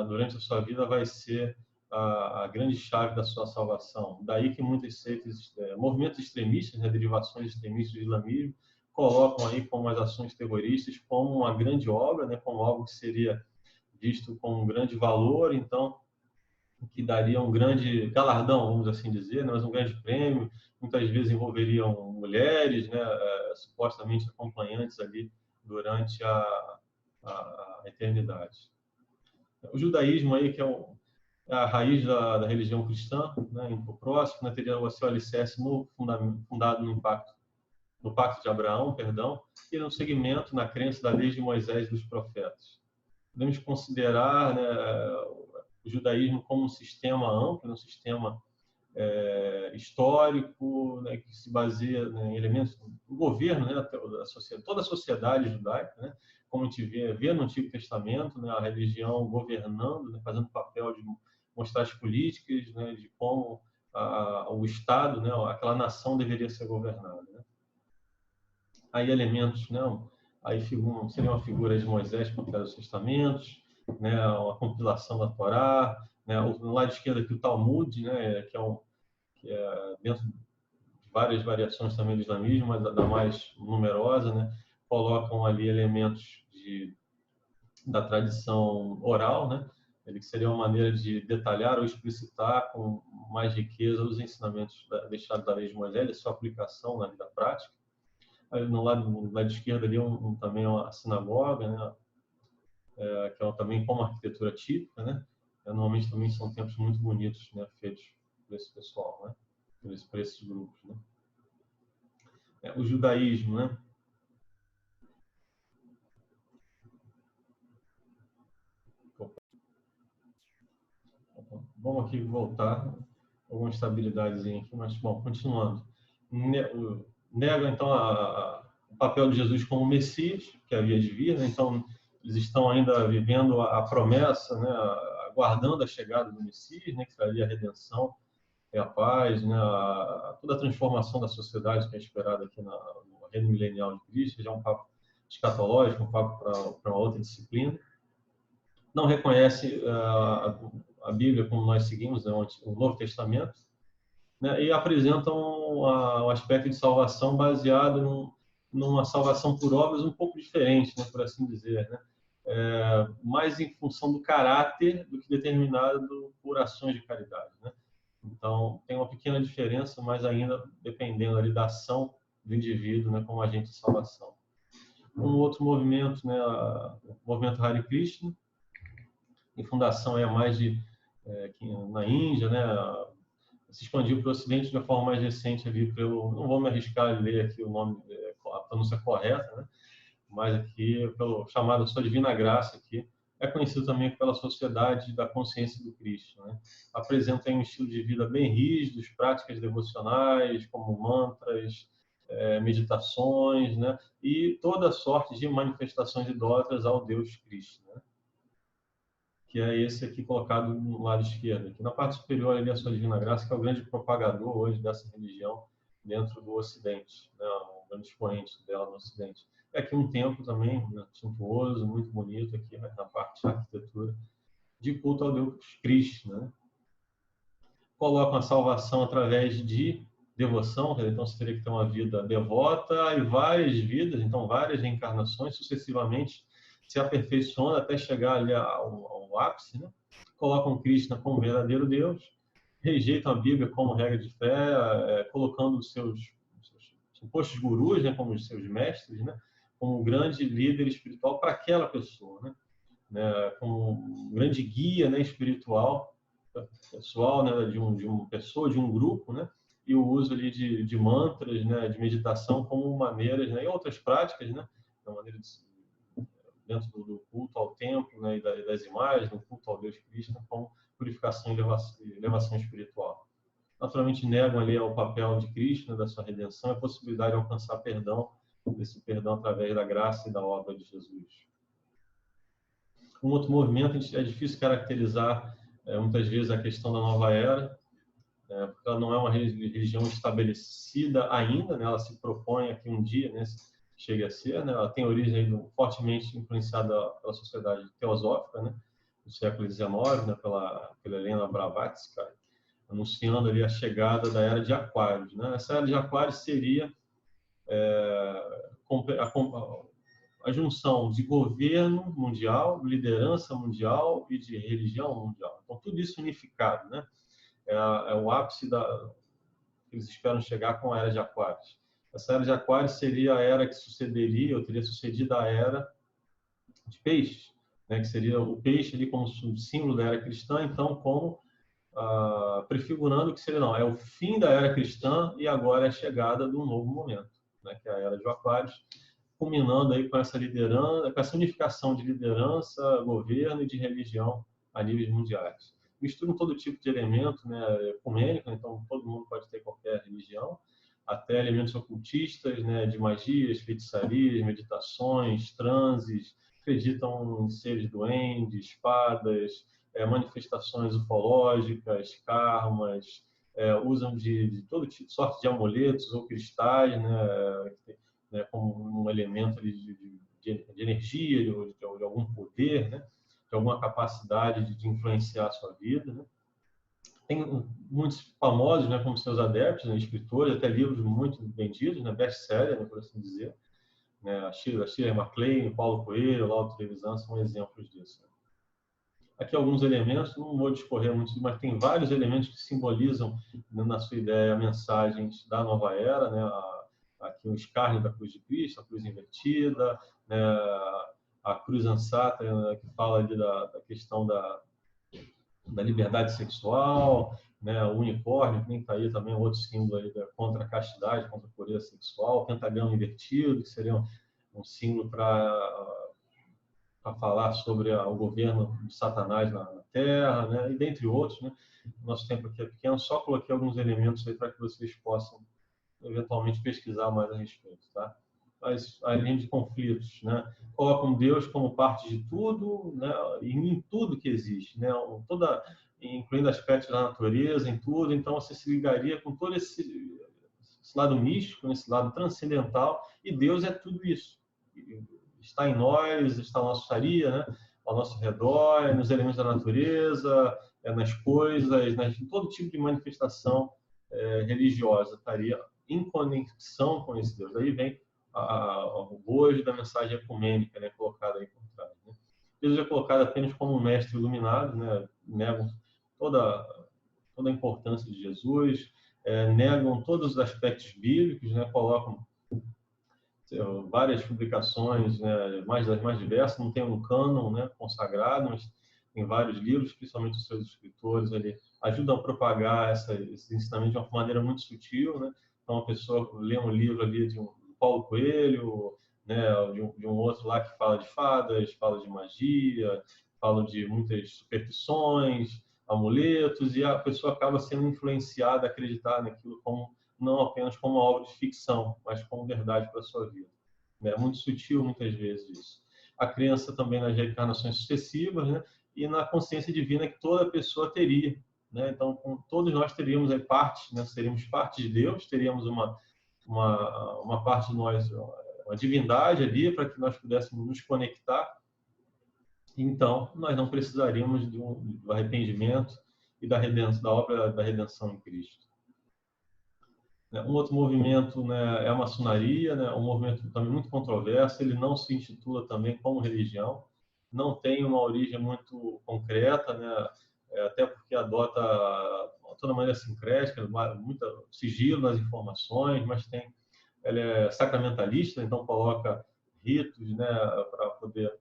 durante a sua vida vai ser a grande chave da sua salvação. Daí que muitas seitas, movimentos extremistas, né, derivações extremistas do islamismo, colocam aí como as ações terroristas como uma grande obra, né, como algo que seria visto com um grande valor, então que daria um grande galardão, vamos assim dizer, né, mas um grande prêmio. Muitas vezes envolveriam mulheres, né, supostamente acompanhantes ali durante a eternidade. O judaísmo aí, que é a raiz da religião cristã, né, o próximo, né, teria o seu alicerce fundado no pacto de Abraão, perdão, e no segmento, na crença da lei de Moisés e dos profetas. Podemos considerar, né, o judaísmo como um sistema amplo, um sistema histórico, né, que se baseia, né, em elementos do governo, né, toda a sociedade judaica, né, como a gente vê no Antigo Testamento, né, a religião governando, né, fazendo papel de mostrar as políticas, né, de como o Estado, né, aquela nação deveria ser governada, né. Aí elementos, né, aí seria uma figura de Moisés para criar os testamentos, né, a compilação da Torá, né, no lado esquerdo aqui o Talmud, né, que é dentro de várias variações também do islamismo, mas da mais numerosa, né, colocam ali elementos da tradição oral, né, ele que seria uma maneira de detalhar ou explicitar com mais riqueza os ensinamentos deixados da lei de Moisés, a sua aplicação na vida prática. Aí no lado esquerdo ali também a sinagoga, né, que é também como arquitetura típica, né. Normalmente também são templos muito bonitos, né, feitos por esse pessoal, né, por esses grupos, né. O judaísmo, né. Vamos aqui voltar alguma estabilidade aqui, mas bom, continuando. Nega então o papel de Jesus como Messias, que havia de vir, né? Então eles estão ainda vivendo a promessa, né, aguardando a chegada do Messias, né, que traria a redenção e a paz, né, toda a transformação da sociedade que é esperada aqui no reino milenial de Cristo. Já é um papo escatológico, um papo para uma outra disciplina. Não reconhece a Bíblia como nós seguimos, né, o Novo Testamento, né, e apresentam o aspecto de salvação baseado numa salvação por obras um pouco diferente, né, por assim dizer, né, mais em função do caráter do que determinado por ações de caridade, né. Então tem uma pequena diferença, mas ainda dependendo ali da ação do indivíduo, né, como agente de salvação. Um outro movimento, né, o movimento Hare Krishna, em fundação é mais na Índia, né, se expandiu para o Ocidente de uma forma mais recente ali não vou me arriscar a ler aqui o nome, a pronúncia correta, né, mas aqui pelo chamado Sua Divina Graça aqui, é conhecido também pela Sociedade da Consciência do Cristo, né. Apresenta um estilo de vida bem rígido, práticas devocionais como mantras, meditações, né, e toda sorte de manifestações idólatras ao Deus Cristo, né, que é esse aqui colocado no lado esquerdo. Aqui na parte superior ali a sua divina graça, que é o grande propagador hoje dessa religião dentro do Ocidente, né? O grande expoente dela no Ocidente. E aqui um templo também, né, suntuoso, muito bonito aqui, né, na parte de arquitetura, de culto ao Deus Krishna, né? Colocam a salvação através de devoção, então você teria que ter uma vida devota e várias vidas, então várias reencarnações sucessivamente se aperfeiçoando até chegar ali ao ápice, né? Colocam Krishna como verdadeiro Deus, rejeitam a Bíblia como regra de fé, colocando os seus supostos gurus, né, como os seus mestres, né, como um grande líder espiritual para aquela pessoa, né, como um grande guia, né, espiritual, pessoal, né, de uma pessoa, de um grupo, né, e o uso ali de mantras, né, de meditação como maneiras, né, e outras práticas, né, maneira dentro do culto ao templo, né, e das imagens, do culto ao Deus Krishna, como purificação e elevação espiritual. Naturalmente negam ali o papel de Krishna, da sua redenção, a possibilidade de alcançar perdão, desse perdão através da graça e da obra de Jesus. Um outro movimento é difícil caracterizar muitas vezes a questão da nova era, porque ela não é uma religião estabelecida ainda, né? Ela se propõe aqui um dia, né, chegue a ser, né? Ela tem origem fortemente influenciada pela sociedade teosófica, né, do século XIX, né, pela Helena Blavatsky, anunciando ali a chegada da Era de Aquários, né? Essa Era de Aquários seria a junção de governo mundial, liderança mundial e de religião mundial. Então, tudo isso unificado, né? É o ápice que eles esperam chegar com a Era de Aquários. Essa Era de Aquários seria a era que sucederia, ou teria sucedido a Era de Peixes, né? Que seria o peixe ali como símbolo da Era cristã, então como prefigurando que seria é o fim da Era cristã e agora é a chegada de um novo momento, né? Que é a Era de Aquários, culminando aí com essa liderança, com essa unificação de liderança, governo e de religião a níveis mundiais. Misturam todo tipo de elemento, né, ecumênico, então todo mundo pode ter qualquer religião, até elementos ocultistas, né, de magias, feitiçarias, meditações, transes, acreditam em seres duendes, espadas, manifestações ufológicas, karmas, usam de todo tipo, sorte de amuletos ou cristais, né, como um elemento de energia, de algum poder, né, de alguma capacidade de influenciar a sua vida, né. Tem muitos famosos, né, como seus adeptos, né, escritores, até livros muito vendidos, né, best-seller, né, por assim dizer. Né, a Shirley MacLaine, o Paulo Coelho, o Lao Trevisan são exemplos disso. Né. Aqui alguns elementos, não vou discorrer muito, mas tem vários elementos que simbolizam, né, na sua ideia, mensagens da nova era, né, aqui o escárnio da cruz de Cristo, a cruz invertida, né, a cruz ansata, né, que fala ali da questão da liberdade sexual, né, o unicórnio, que nem está aí também, outro símbolo aí contra a castidade, contra a pureza sexual, o pentagrama invertido, que seria um símbolo para falar sobre o governo de Satanás na Terra, né, e dentre outros, né. Nosso tempo aqui é pequeno, só coloquei alguns elementos aí para que vocês possam eventualmente pesquisar mais a respeito, tá? Mas a linha de conflitos, né? Colocam Deus como parte de tudo, né? E em tudo que existe, né? Incluindo aspectos da natureza, em tudo. Então você se ligaria com todo esse lado místico, esse lado transcendental, e Deus é tudo isso. Está em nós, está na nossa estaria, né? Ao nosso redor, nos elementos da natureza, nas coisas, em todo tipo de manifestação religiosa estaria em conexão com esse Deus. Daí vem o bojo da mensagem ecumênica, né, colocada aí por trás. Né? Jesus é colocado apenas como um mestre iluminado, né, negam toda a importância de Jesus, negam todos os aspectos bíblicos, né, colocam várias publicações, né, das mais diversas, não tem um cânon, né, consagrado, mas tem vários livros, principalmente os seus escritores, ali ajudam a propagar esse ensinamento de uma maneira muito sutil, né? Então, a pessoa lê um livro ali de Paulo Coelho, né, de um outro lá que fala de fadas, fala de magia, fala de muitas superstições, amuletos, e a pessoa acaba sendo influenciada a acreditar naquilo como não apenas como uma obra de ficção, mas como verdade para a sua vida. É muito sutil, muitas vezes, isso. A crença também nas reencarnações sucessivas, né? e na consciência divina que toda pessoa teria, né? Então, todos nós teríamos aí partes, né? Seríamos parte de Deus, teríamos uma parte de nós, uma divindade ali para que nós pudéssemos nos conectar. Então, nós não precisaríamos do arrependimento e da obra da redenção em Cristo. Um outro movimento, né, é a maçonaria, né, um movimento também muito controverso. Ele não se intitula também como religião, não tem uma origem muito concreta, né, até porque adota toda maneira sincrética, muito sigilo nas informações, mas ela é sacramentalista, então coloca ritos, né, para poder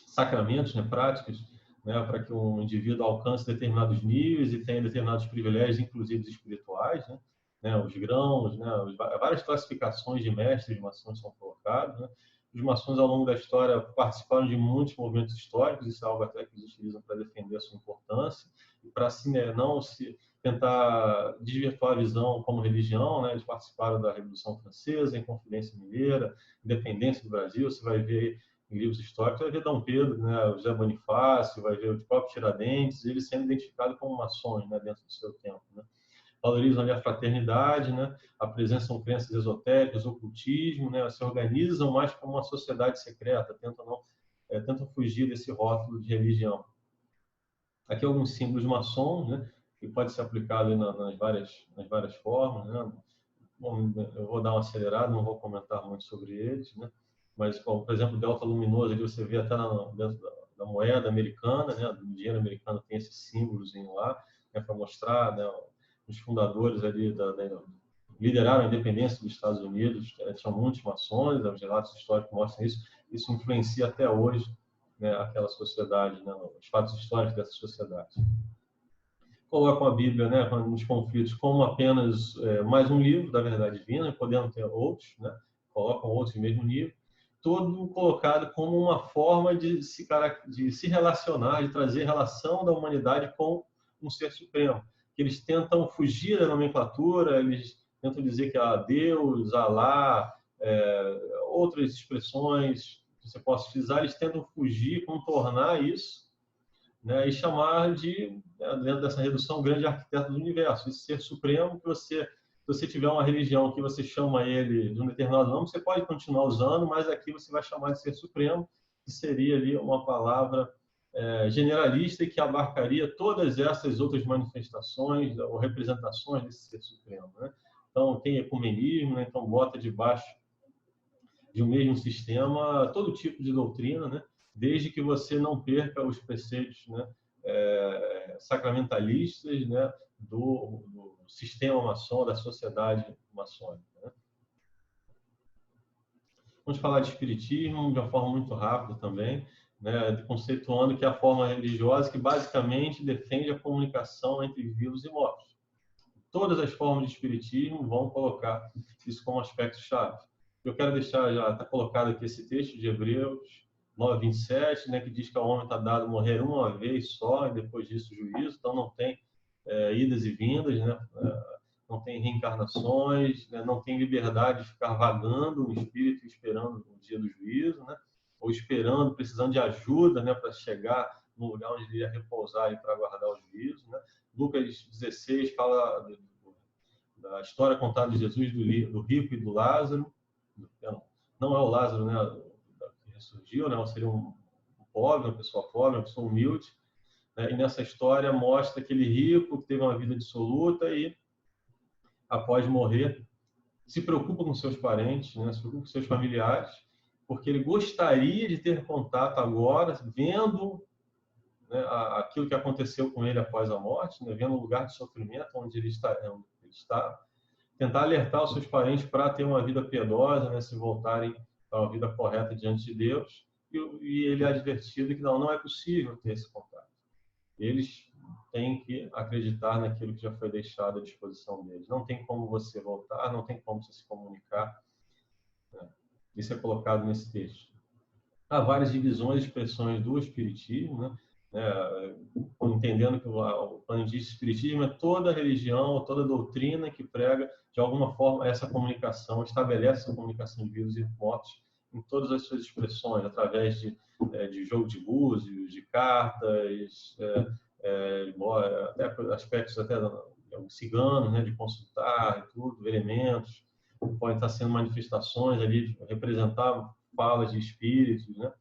sacramentos, né, práticas, né, para que um indivíduo alcance determinados níveis e tenha determinados privilégios, inclusive espirituais, né, os grãos, né, várias classificações de mestres de maçons são colocadas, né. Os maçons, ao longo da história, participaram de muitos movimentos históricos, isso é algo até que eles utilizam para defender a sua importância, e para assim, né, não se tentar desvirtuar a visão como religião, né. Eles participaram da Revolução Francesa, Inconfidência Mineira, Independência do Brasil. Você vai ver em livros históricos, vai ver Dom Pedro, né, o José Bonifácio, vai ver o próprio Tiradentes, eles sendo identificados como maçons, né, dentro do seu tempo, né. Valorizam ali a fraternidade, né, apresentam crenças esotéricas, ocultismo, né, se organizam mais como uma sociedade secreta, tentam fugir desse rótulo de religião. Aqui alguns símbolos maçons, né, que pode ser aplicado nas várias formas, né. Bom, eu vou dar uma acelerada, não vou comentar muito sobre eles, né. Mas, por exemplo, o delta luminoso, ali você vê até dentro da moeda americana, né, do dinheiro americano tem esse símbolozinho lá, né, para mostrar, né, os fundadores ali lideraram a independência dos Estados Unidos, tinham muitos maçons, os relatos históricos mostram isso influencia até hoje, né, aquela sociedade, né, os fatos históricos dessa sociedade. Colocam a Bíblia, né, nos conflitos como apenas mais um livro da verdade divina, podendo ter outros, né, colocam outros no mesmo nível, todo colocado como uma forma de se relacionar, de trazer relação da humanidade com um ser supremo. Eles tentam fugir da nomenclatura, eles tentam dizer que há Deus, Alá, outras expressões que você possa utilizar, eles tentam fugir, contornar isso, né, e chamar dentro dessa redução, o grande arquiteto do universo, esse ser supremo que se você tiver uma religião que você chama ele de um determinado nome, você pode continuar usando, mas aqui você vai chamar de ser supremo, que seria ali uma palavra generalista e que abarcaria todas essas outras manifestações ou representações desse ser supremo, né? Então, tem ecumenismo, né? Então bota debaixo de um mesmo sistema todo tipo de doutrina, né? Desde que você não perca os preceitos, né, sacramentalistas, né, do sistema maçom, da sociedade maçônica, né? Vamos falar de espiritismo de uma forma muito rápida também, né, conceituando que é a forma religiosa que basicamente defende a comunicação entre vivos e mortos. Todas as formas de espiritismo vão colocar isso como aspecto-chave. Eu quero deixar, já está colocado aqui esse texto de Hebreus 9:27, né, que diz que ao homem está dado morrer uma vez só e depois disso o juízo, então não tem idas e vindas, né, não tem reencarnações, né, não tem liberdade de ficar vagando no espírito esperando o dia do juízo, né, ou esperando, precisando de ajuda, né, para chegar no lugar onde ele ia repousar e para aguardar o juízo, né. Lucas 16 fala da história contada de Jesus, do rico e do Lázaro. Não é o Lázaro, né, que ressurgiu, né, seria um pobre, uma pessoa pobre, uma pessoa humilde, né, e nessa história mostra aquele rico que teve uma vida dissoluta e, após morrer, se preocupa com seus parentes, né, se preocupa com seus familiares, porque ele gostaria de ter contato agora, vendo, né, aquilo que aconteceu com ele após a morte, né, vendo o lugar de sofrimento onde ele está, tentar alertar os seus parentes para ter uma vida piedosa, né, se voltarem para uma vida correta diante de Deus, e ele é advertido que não é possível ter esse contato. Eles têm que acreditar naquilo que já foi deixado à disposição deles. Não tem como você voltar, não tem como você se comunicar, né? Isso é colocado nesse texto. Há várias divisões e expressões do espiritismo, né? Entendendo que quando a gente diz espiritismo é toda religião, toda doutrina que prega de alguma forma essa comunicação, estabelece essa comunicação de vivos e mortos em todas as suas expressões, através de jogo de búzios, de cartas, até aspectos até ciganos, né, de consultar e tudo, elementos, podem estar sendo manifestações ali, representar falas de espíritos, né?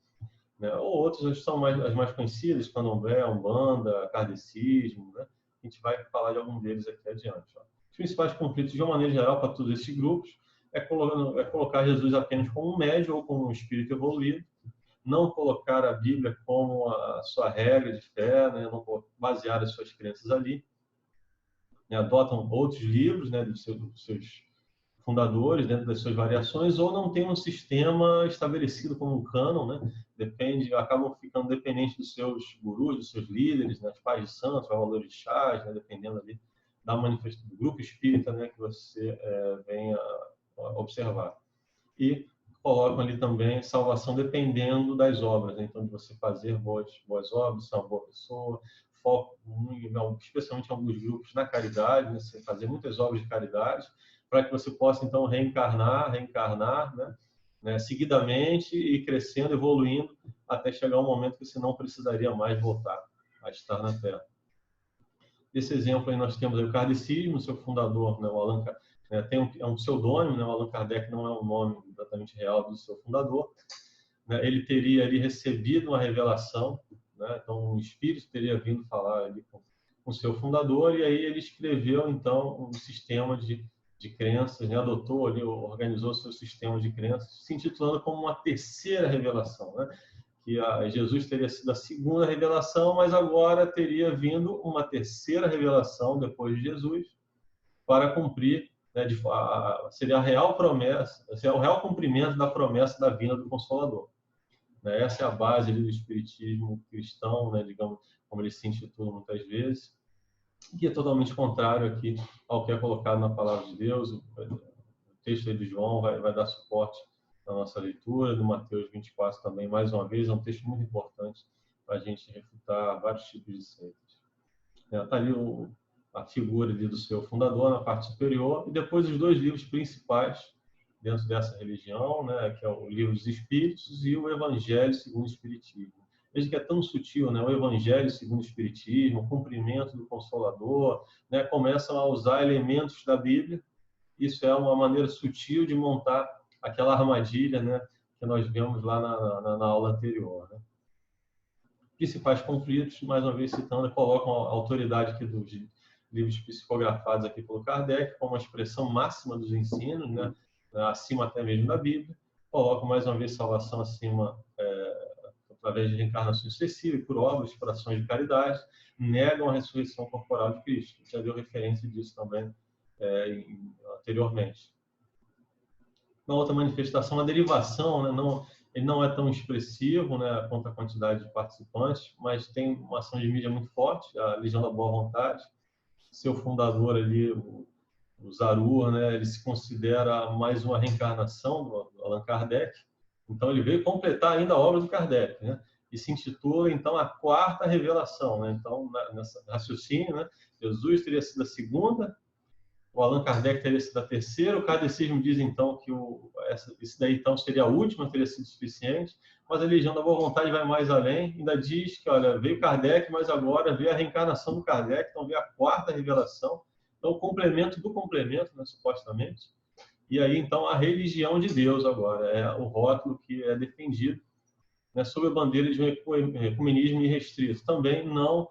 Ou outras são as mais conhecidas, candomblé, umbanda, kardecismo, né? A gente vai falar de algum deles aqui adiante. Ó. Os principais conflitos, de uma maneira geral, para todos esses grupos, é colocar Jesus apenas como um médium ou como um espírito evoluído, não colocar a Bíblia como a sua regra de fé, né? Não basear as suas crenças ali, né? Adotam outros livros, né, dos seus fundadores, dentro das suas variações, ou não tem um sistema estabelecido como um cânon, né? Acabam ficando dependentes dos seus gurus, dos seus líderes, né? Os pais de santos, valores de chás, né? Dependendo ali da manifestação do grupo espírita, né? Que você venha a observar. E colocam ali também salvação dependendo das obras, né? Então, de você fazer boas obras, ser uma boa pessoa, foco especialmente em alguns grupos na caridade, né? Você fazer muitas obras de caridade, para que você possa, então, reencarnar, né? Seguidamente e crescendo, evoluindo, até chegar um momento que você não precisaria mais voltar a estar na Terra. Esse exemplo aí nós temos aí o kardecismo, seu fundador, né, o Allan Kardec, é um pseudônimo, né, o Allan Kardec não é o nome exatamente real do seu fundador, né, ele teria ali recebido uma revelação, né, então um espírito teria vindo falar ali com o seu fundador, e aí ele escreveu então um sistema de crenças, né, adotou ali, organizou seu sistema de crenças, se intitulando como uma terceira revelação, né, que Jesus teria sido a segunda revelação, mas agora teria vindo uma terceira revelação depois de Jesus para cumprir, né, seria a real promessa, seria o real cumprimento da promessa da vinda do Consolador. Né? Essa é a base ali do espiritismo cristão, né, digamos, como ele se intitula muitas vezes, que é totalmente contrário aqui ao que é colocado na Palavra de Deus. O texto aí de João vai dar suporte na nossa leitura, do Mateus 24 também, mais uma vez, é um texto muito importante para a gente refutar vários tipos de seitas. Está ali a figura ali do seu fundador na parte superior, e depois os dois livros principais dentro dessa religião, né, que é o Livro dos Espíritos e o Evangelho segundo o Espiritismo. Veja que é tão sutil, né? O Evangelho segundo o Espiritismo, o cumprimento do Consolador, né? Começam a usar elementos da Bíblia. Isso é uma maneira sutil de montar aquela armadilha, né, que nós vemos lá na aula anterior. Né? Principais conflitos, mais uma vez citando, colocam a autoridade aqui dos livros psicografados aqui pelo Kardec como a expressão máxima dos ensinos, né, acima até mesmo da Bíblia. Colocam mais uma vez salvação acima, através de reencarnação sucessiva e por obras, por ações de caridade, negam a ressurreição corporal de Cristo. Já deu referência disso também anteriormente. Uma outra manifestação, a derivação, né, ele não é tão expressivo, né, quanto a quantidade de participantes, mas tem uma ação de mídia muito forte, a Legião da Boa Vontade. Seu fundador ali, o Zarur, né, ele se considera mais uma reencarnação do Allan Kardec. Então, ele veio completar ainda a obra do Kardec, né, e se intitula, então, a quarta revelação. Né? Então, nessa raciocínio, né, Jesus teria sido a segunda, o Allan Kardec teria sido a terceira, o kardecismo diz, então, que esse daí, então, seria a última, teria sido suficiente, mas a Legião da Boa Vontade vai mais além, ainda diz que, olha, veio Kardec, mas agora veio a reencarnação do Kardec, então veio a quarta revelação, então o complemento do complemento, né, supostamente, e aí, então, a religião de Deus agora, é o rótulo que é defendido, né, sob a bandeira de um ecumenismo irrestrito. Também não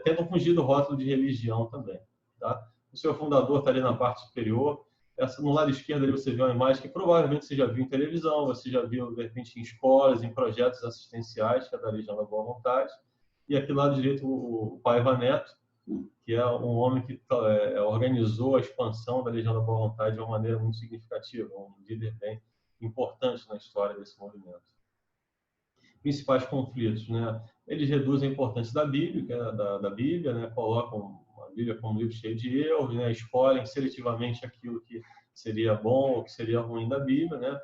tentam fugir do rótulo de religião também, tá? O seu fundador está ali na parte superior. No lado esquerdo ali você vê uma imagem que provavelmente você já viu em televisão, você já viu, de repente, em escolas, em projetos assistenciais, que é da Legião da Boa Vontade. E aqui do lado direito o Paiva Neto, que é um homem que organizou a expansão da Legião da Boa Vontade de uma maneira muito significativa, um líder bem importante na história desse movimento. Principais conflitos, né? Eles reduzem a importância da Bíblia, da Bíblia, né? Colocam a Bíblia como um livro cheio de erros, né? Escolhem seletivamente aquilo que seria bom ou que seria ruim da Bíblia, né?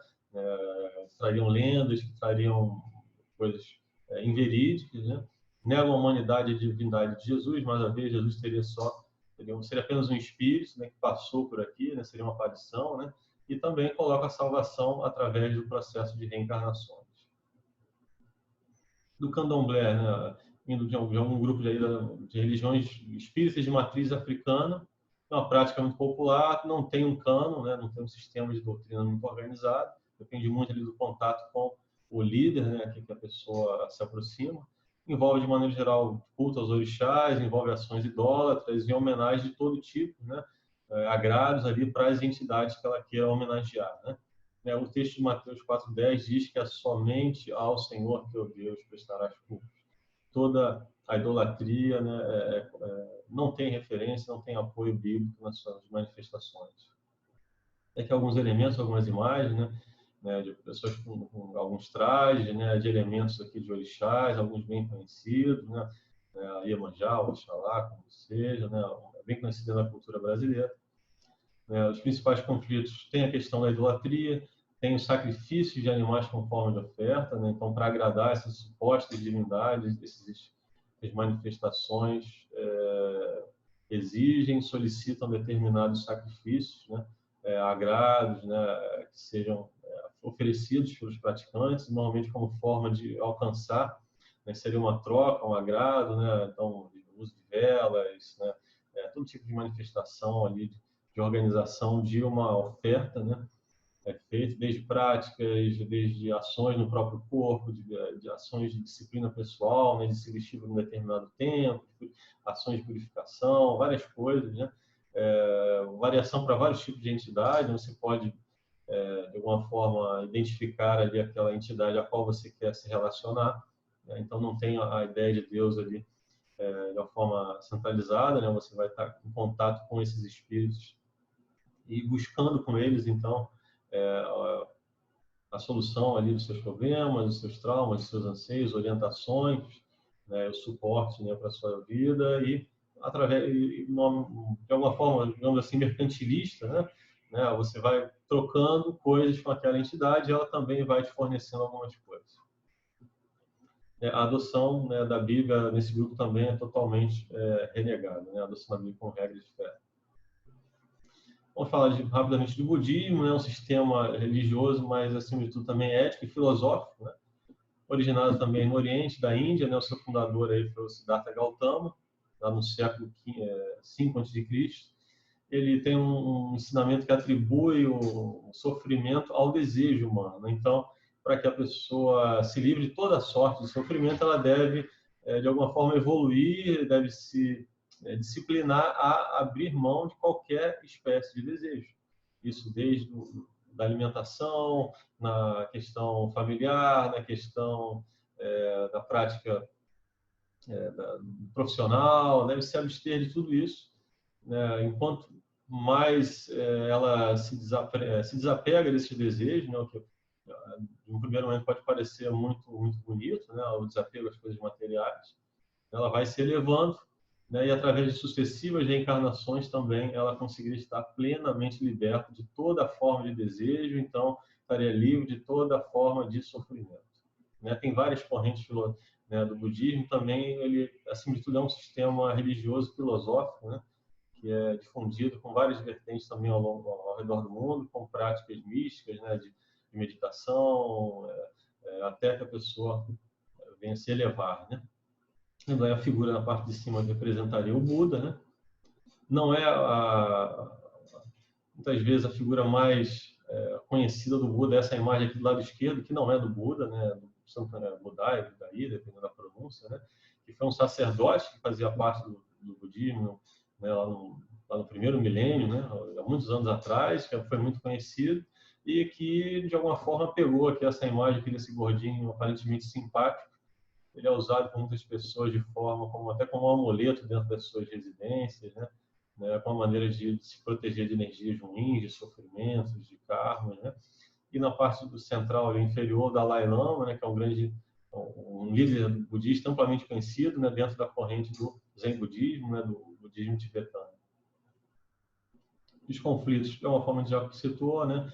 Trariam lendas, que trariam coisas inverídicas, né? Negam a humanidade e a divindade de Jesus, mas a vez Jesus seria apenas um espírito, né? Que passou por aqui, né? Seria uma aparição, né? e também coloca a salvação através do processo de reencarnações. Do candomblé, né, vindo de algum grupo de religiões espíritas de matriz africana, é uma prática muito popular, não tem um cânon, né, não tem um sistema de doutrina muito organizado, depende muito ali do contato com o líder, né, que a pessoa se aproxima. Envolve, de maneira geral, culto aos orixás, envolve ações idólatras e homenagens de todo tipo, né, agrados ali para as entidades que ela queira homenagear, né. O texto de Mateus 4,10 diz que é somente ao Senhor teu Deus prestarás culto. Toda a idolatria, né, não tem referência, não tem apoio bíblico nas suas manifestações. Aqui alguns elementos, algumas imagens, né, de pessoas com alguns trajes, né, de elementos aqui de orixás, alguns bem conhecidos, né, a Iemanjá, o Oxalá, como seja, né, bem conhecida na cultura brasileira. Os principais conflitos têm a questão da idolatria, tem os sacrifícios de animais com forma de oferta, né? Então, para agradar essas supostas divindades, essas manifestações exigem, solicitam determinados sacrifícios, né? Agrados, né? Que sejam oferecidos pelos praticantes, normalmente como forma de alcançar, né? Seria uma troca, um agrado, né? Então, o uso de velas, né? Todo tipo de manifestação ali de organização de uma oferta, né? Feito desde práticas, desde ações no próprio corpo, de ações de disciplina pessoal, né, de se vestir por um determinado tempo, ações de purificação, várias coisas, né? Variação para vários tipos de entidade, você pode, de alguma forma, identificar ali aquela entidade a qual você quer se relacionar, né? Então, não tem a ideia de Deus ali de uma forma centralizada, né? Você vai estar em contato com esses espíritos e buscando com eles, então, a solução ali dos seus problemas, dos seus traumas, dos seus anseios, orientações, né, o suporte, né, para a sua vida e através de alguma forma, digamos assim, mercantilista, né, você vai trocando coisas com aquela entidade e ela também vai te fornecendo algumas coisas. A adoção, né, da Bíblia nesse grupo também é totalmente renegada, né, a adoção da Bíblia com regras de fé. Vamos falar rapidamente do budismo, né? Um sistema religioso, mas acima de tudo também ético e filosófico, né? Originado também no Oriente, da Índia, né? O seu fundador aí foi o Siddhartha Gautama, lá no século V a.C. Ele tem um ensinamento que atribui o sofrimento ao desejo humano, né? Então, para que a pessoa se livre de toda sorte de sofrimento, ela deve, de alguma forma, evoluir, deve se disciplinar a abrir mão de qualquer espécie de desejo. Isso desde da alimentação, na questão familiar, na questão da prática profissional, deve se abster de tudo isso, né? Enquanto mais ela se desapega desses desejos, né? O que no primeiro momento pode parecer muito, muito bonito, né? O desapego às coisas materiais, ela vai se elevando, né, e através de sucessivas reencarnações também ela conseguiria estar plenamente liberta de toda forma de desejo, então estaria livre de toda forma de sofrimento. Né? Tem várias correntes, né, do budismo também, ele, acima de tudo, é um sistema religioso filosófico, né, que é difundido com várias vertentes também ao redor do mundo, com práticas místicas, né, de meditação, até que a pessoa venha a se elevar, né? A figura na parte de cima representaria o Buda, né? Não é muitas vezes a figura mais conhecida do Buda, essa imagem aqui do lado esquerdo, que não é do Buda, né? Do Santo Budai, Budaí, dependendo da pronúncia, né? Que foi um sacerdote que fazia parte do budismo, né? Lá no primeiro milênio, né? Há muitos anos atrás, que foi muito conhecido e que de alguma forma pegou aqui essa imagem aqui desse gordinho aparentemente simpático. Ele é usado por muitas pessoas de forma até como um amuleto dentro das suas residências, né? Com uma maneira de se proteger de energias ruins, de sofrimentos, de karma, né? E na parte do central ali, inferior, o Dalai Lama, né? Que é um líder budista amplamente conhecido, né? Dentro da corrente do Zen budismo, né? Do budismo tibetano. Os conflitos, de uma forma que já citou, né?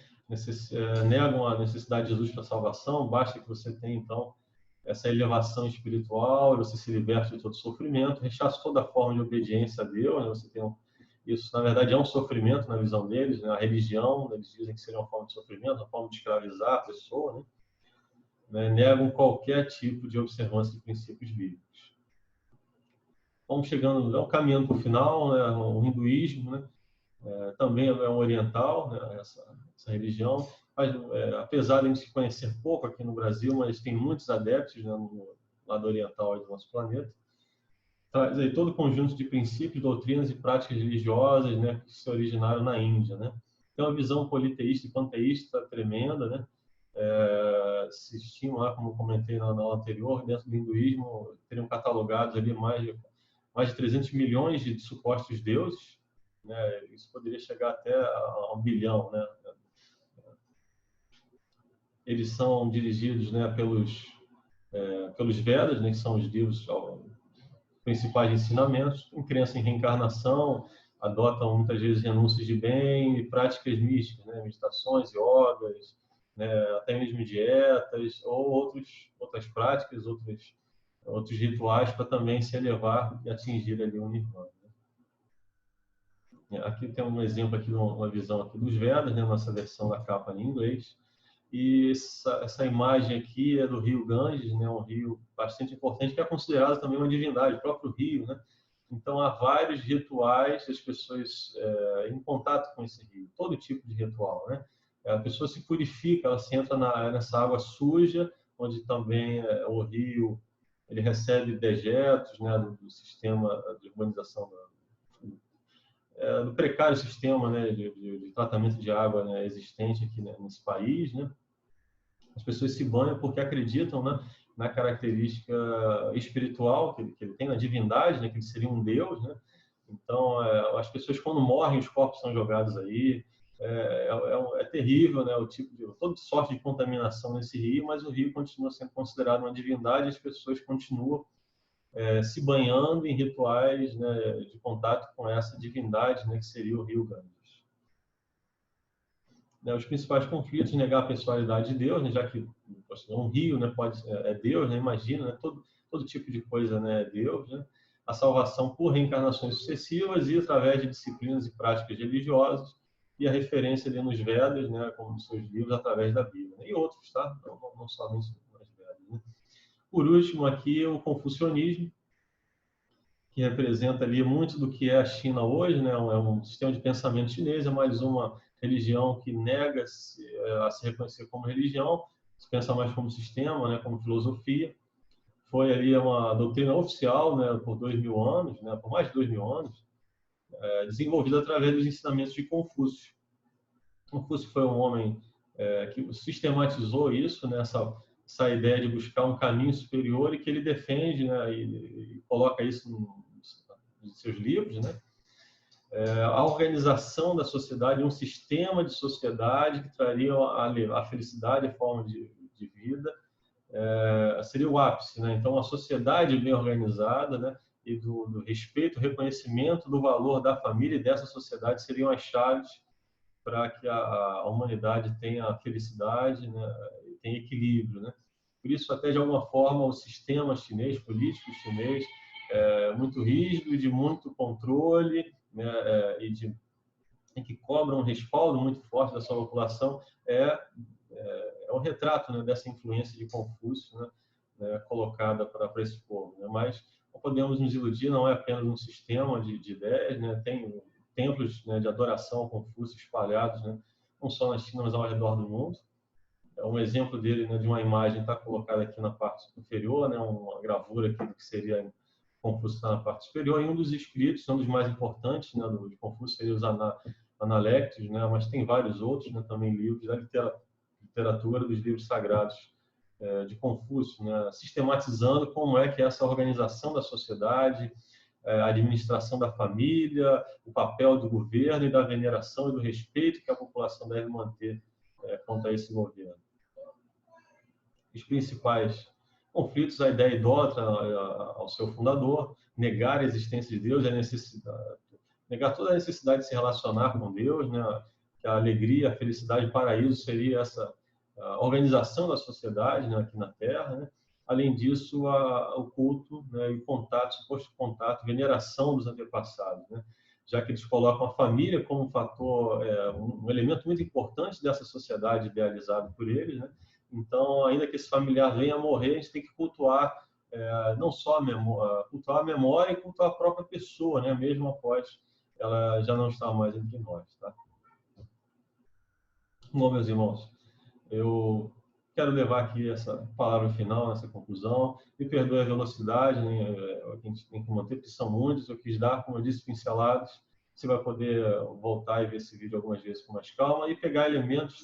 Negam a necessidade de Jesus para a salvação, basta que você tenha, então, essa elevação espiritual, você se liberta de todo sofrimento, rechaça toda forma de obediência a Deus, né? Você tem Isso, na verdade, é um sofrimento na visão deles, né? A religião, eles dizem que seria uma forma de sofrimento, uma forma de escravizar a pessoa, né? Negam qualquer tipo de observância de princípios bíblicos. Vamos caminhando para o final, né? O hinduísmo, né? Também é um oriental, né? Essa religião. Mas, apesar de a gente conhecer pouco aqui no Brasil, mas tem muitos adeptos, né, no lado oriental do nosso planeta. Traz aí todo o conjunto de princípios, doutrinas e práticas religiosas, né, que se originaram na Índia, né? Tem uma visão politeísta e panteísta tremenda, né? Se estima lá, como comentei na aula anterior, dentro do hinduísmo teriam catalogados ali mais de 300 milhões de supostos deuses, né? Isso poderia chegar até a 1 bilhão, né? Eles são dirigidos, né, pelos Vedas, né, que são os livros principais ensinamentos, em crença em reencarnação, adotam muitas vezes renúncias de bem e práticas místicas, né, meditações, yogas, né, até mesmo dietas ou outras práticas, outros rituais para também se elevar e atingir ali o nirvana. Aqui tem um exemplo aqui, uma visão aqui dos Vedas, né, nossa versão da capa em inglês. E essa imagem aqui é do rio Ganges, né, um rio bastante importante, que é considerado também uma divindade, o próprio rio, né? Então, há vários rituais das pessoas em contato com esse rio, todo tipo de ritual, né? A pessoa se purifica, ela se entra nessa água suja, onde também o rio ele recebe dejetos, né, do sistema de urbanização do precário sistema, né, de tratamento de água, né, existente aqui, né, nesse país, né? As pessoas se banham porque acreditam, né, na característica espiritual que ele tem, na divindade, né, que ele seria um deus, né? Então, as pessoas quando morrem, os corpos são jogados aí. É terrível, né, toda sorte de contaminação nesse rio, mas o rio continua sendo considerado uma divindade e as pessoas continuam se banhando em rituais, né, de contato com essa divindade, né, que seria o rio Ganges. Os principais conflitos, negar a pessoalidade de Deus, né, já que um rio, né, é Deus, né, imagina, né, todo tipo de coisa, né, é Deus, né, a salvação por reencarnações sucessivas e através de disciplinas e práticas religiosas, e a referência ali nos Vedas, né, como nos seus livros, através da Bíblia, né, e outros, tá? Não somente nos Vedas, né. Por último, aqui o confucionismo, que representa ali muito do que é a China hoje, né? É um sistema de pensamento chinês, é mais uma religião que nega-se a se reconhecer como religião, se pensa mais como sistema, né? Como filosofia. Foi ali uma doutrina oficial, né? Por 2.000 anos, né? Por mais de 2.000 anos, desenvolvida através dos ensinamentos de Confúcio. Confúcio foi um homem que sistematizou isso, né? Essa ideia de buscar um caminho superior e que ele defende, né, e coloca isso nos seus livros, né? A organização da sociedade, um sistema de sociedade que traria a felicidade, a forma de vida, seria o ápice, né? Então, a sociedade bem organizada, né, e do respeito, reconhecimento do valor da família e dessa sociedade seriam as chaves para que a humanidade tenha felicidade, né, e tenha equilíbrio, né? Por isso, até de alguma forma, o sistema chinês, político chinês, é muito rígido, de muito controle, né, e que cobra um respaldo muito forte da sua população, é um retrato, né, dessa influência de Confúcio, né, colocada para esse povo, né? Mas não podemos nos iludir, não é apenas um sistema de ideias, né? Tem templos, né, de adoração a Confúcio espalhados, né, não só na China, mas ao redor do mundo. Um exemplo dele, né, de uma imagem está colocada aqui na parte inferior, né, uma gravura aqui do que seria Confúcio está na parte superior, e um dos escritos, um dos mais importantes, né, de Confúcio seria os Analectos, né, mas tem vários outros, né, também livros da literatura dos livros sagrados de Confúcio, né, sistematizando como é que é essa organização da sociedade, a administração da família, o papel do governo e da veneração e do respeito que a população deve manter quanto a esse governo. Os principais conflitos, a ideia idólatra ao seu fundador, negar a existência de Deus, negar toda a necessidade de se relacionar com Deus, né? Que a alegria, a felicidade, o paraíso seria essa organização da sociedade, né, aqui na Terra, né? Além disso, o culto, né, e o contato, suposto contato, veneração dos antepassados, né? já que eles colocam a família como um fator, um elemento muito importante dessa sociedade idealizada por eles, né? Então, ainda que esse familiar venha a morrer, a gente tem que cultuar não só cultuar a memória e cultuar a própria pessoa, né? Mesmo após ela já não estar mais entre nós, tá? Bom, meus irmãos, eu quero levar aqui essa palavra final, essa conclusão. Me perdoe a velocidade, né? A gente tem que manter, porque são muitos. Eu quis dar, como eu disse, pinceladas. Você vai poder voltar e ver esse vídeo algumas vezes com mais calma e pegar elementos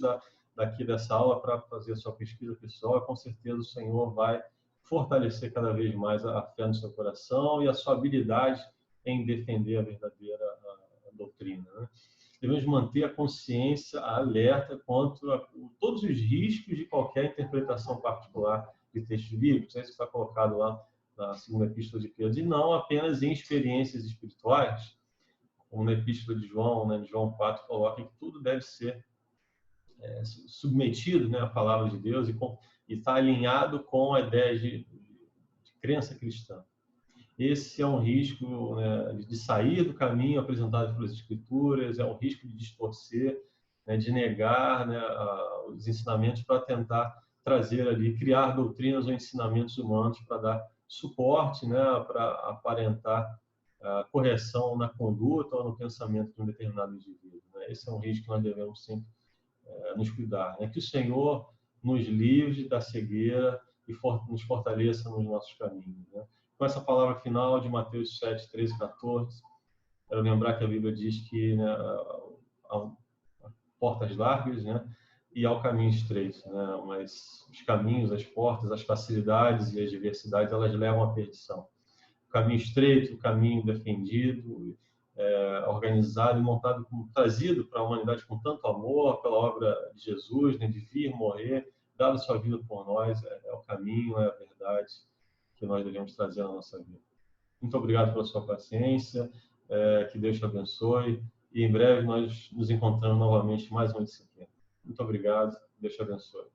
daqui dessa aula para fazer a sua pesquisa pessoal. Com certeza o Senhor vai fortalecer cada vez mais a fé no seu coração e a sua habilidade em defender a verdadeira doutrina, né? Devemos manter a consciência alerta contra todos os riscos de qualquer interpretação particular de textos bíblicos. Isso está colocado lá na segunda epístola de Pedro, e não apenas em experiências espirituais, como na epístola de João, né, de João 4, coloca que tudo deve ser submetido, né, à palavra de Deus e está alinhado com a ideia de crença cristã. Esse é um risco, né, de sair do caminho apresentado pelas Escrituras, é um risco de distorcer, né, de negar, né, os ensinamentos para tentar trazer ali, criar doutrinas ou ensinamentos humanos para dar suporte, né, para aparentar a correção na conduta ou no pensamento de um determinado indivíduo, né? Esse é um risco que nós devemos sempre nos cuidar, né? Que o Senhor nos livre da cegueira e nos fortaleça nos nossos caminhos, né? Com essa palavra final de Mateus 7, 13 e 14, quero lembrar que a Bíblia diz que, né, há portas largas, né, e há o caminho estreito, né, mas os caminhos, as portas, as facilidades e as diversidades, elas levam à perdição. O caminho estreito, o caminho defendido, organizado e montado, trazido para a humanidade com tanto amor, pela obra de Jesus, né, de vir, morrer, dado sua vida por nós, é o caminho, é a verdade que nós devemos trazer na nossa vida. Muito obrigado pela sua paciência, que Deus te abençoe, e em breve nós nos encontramos novamente em mais uma disciplina. Muito obrigado, Deus te abençoe.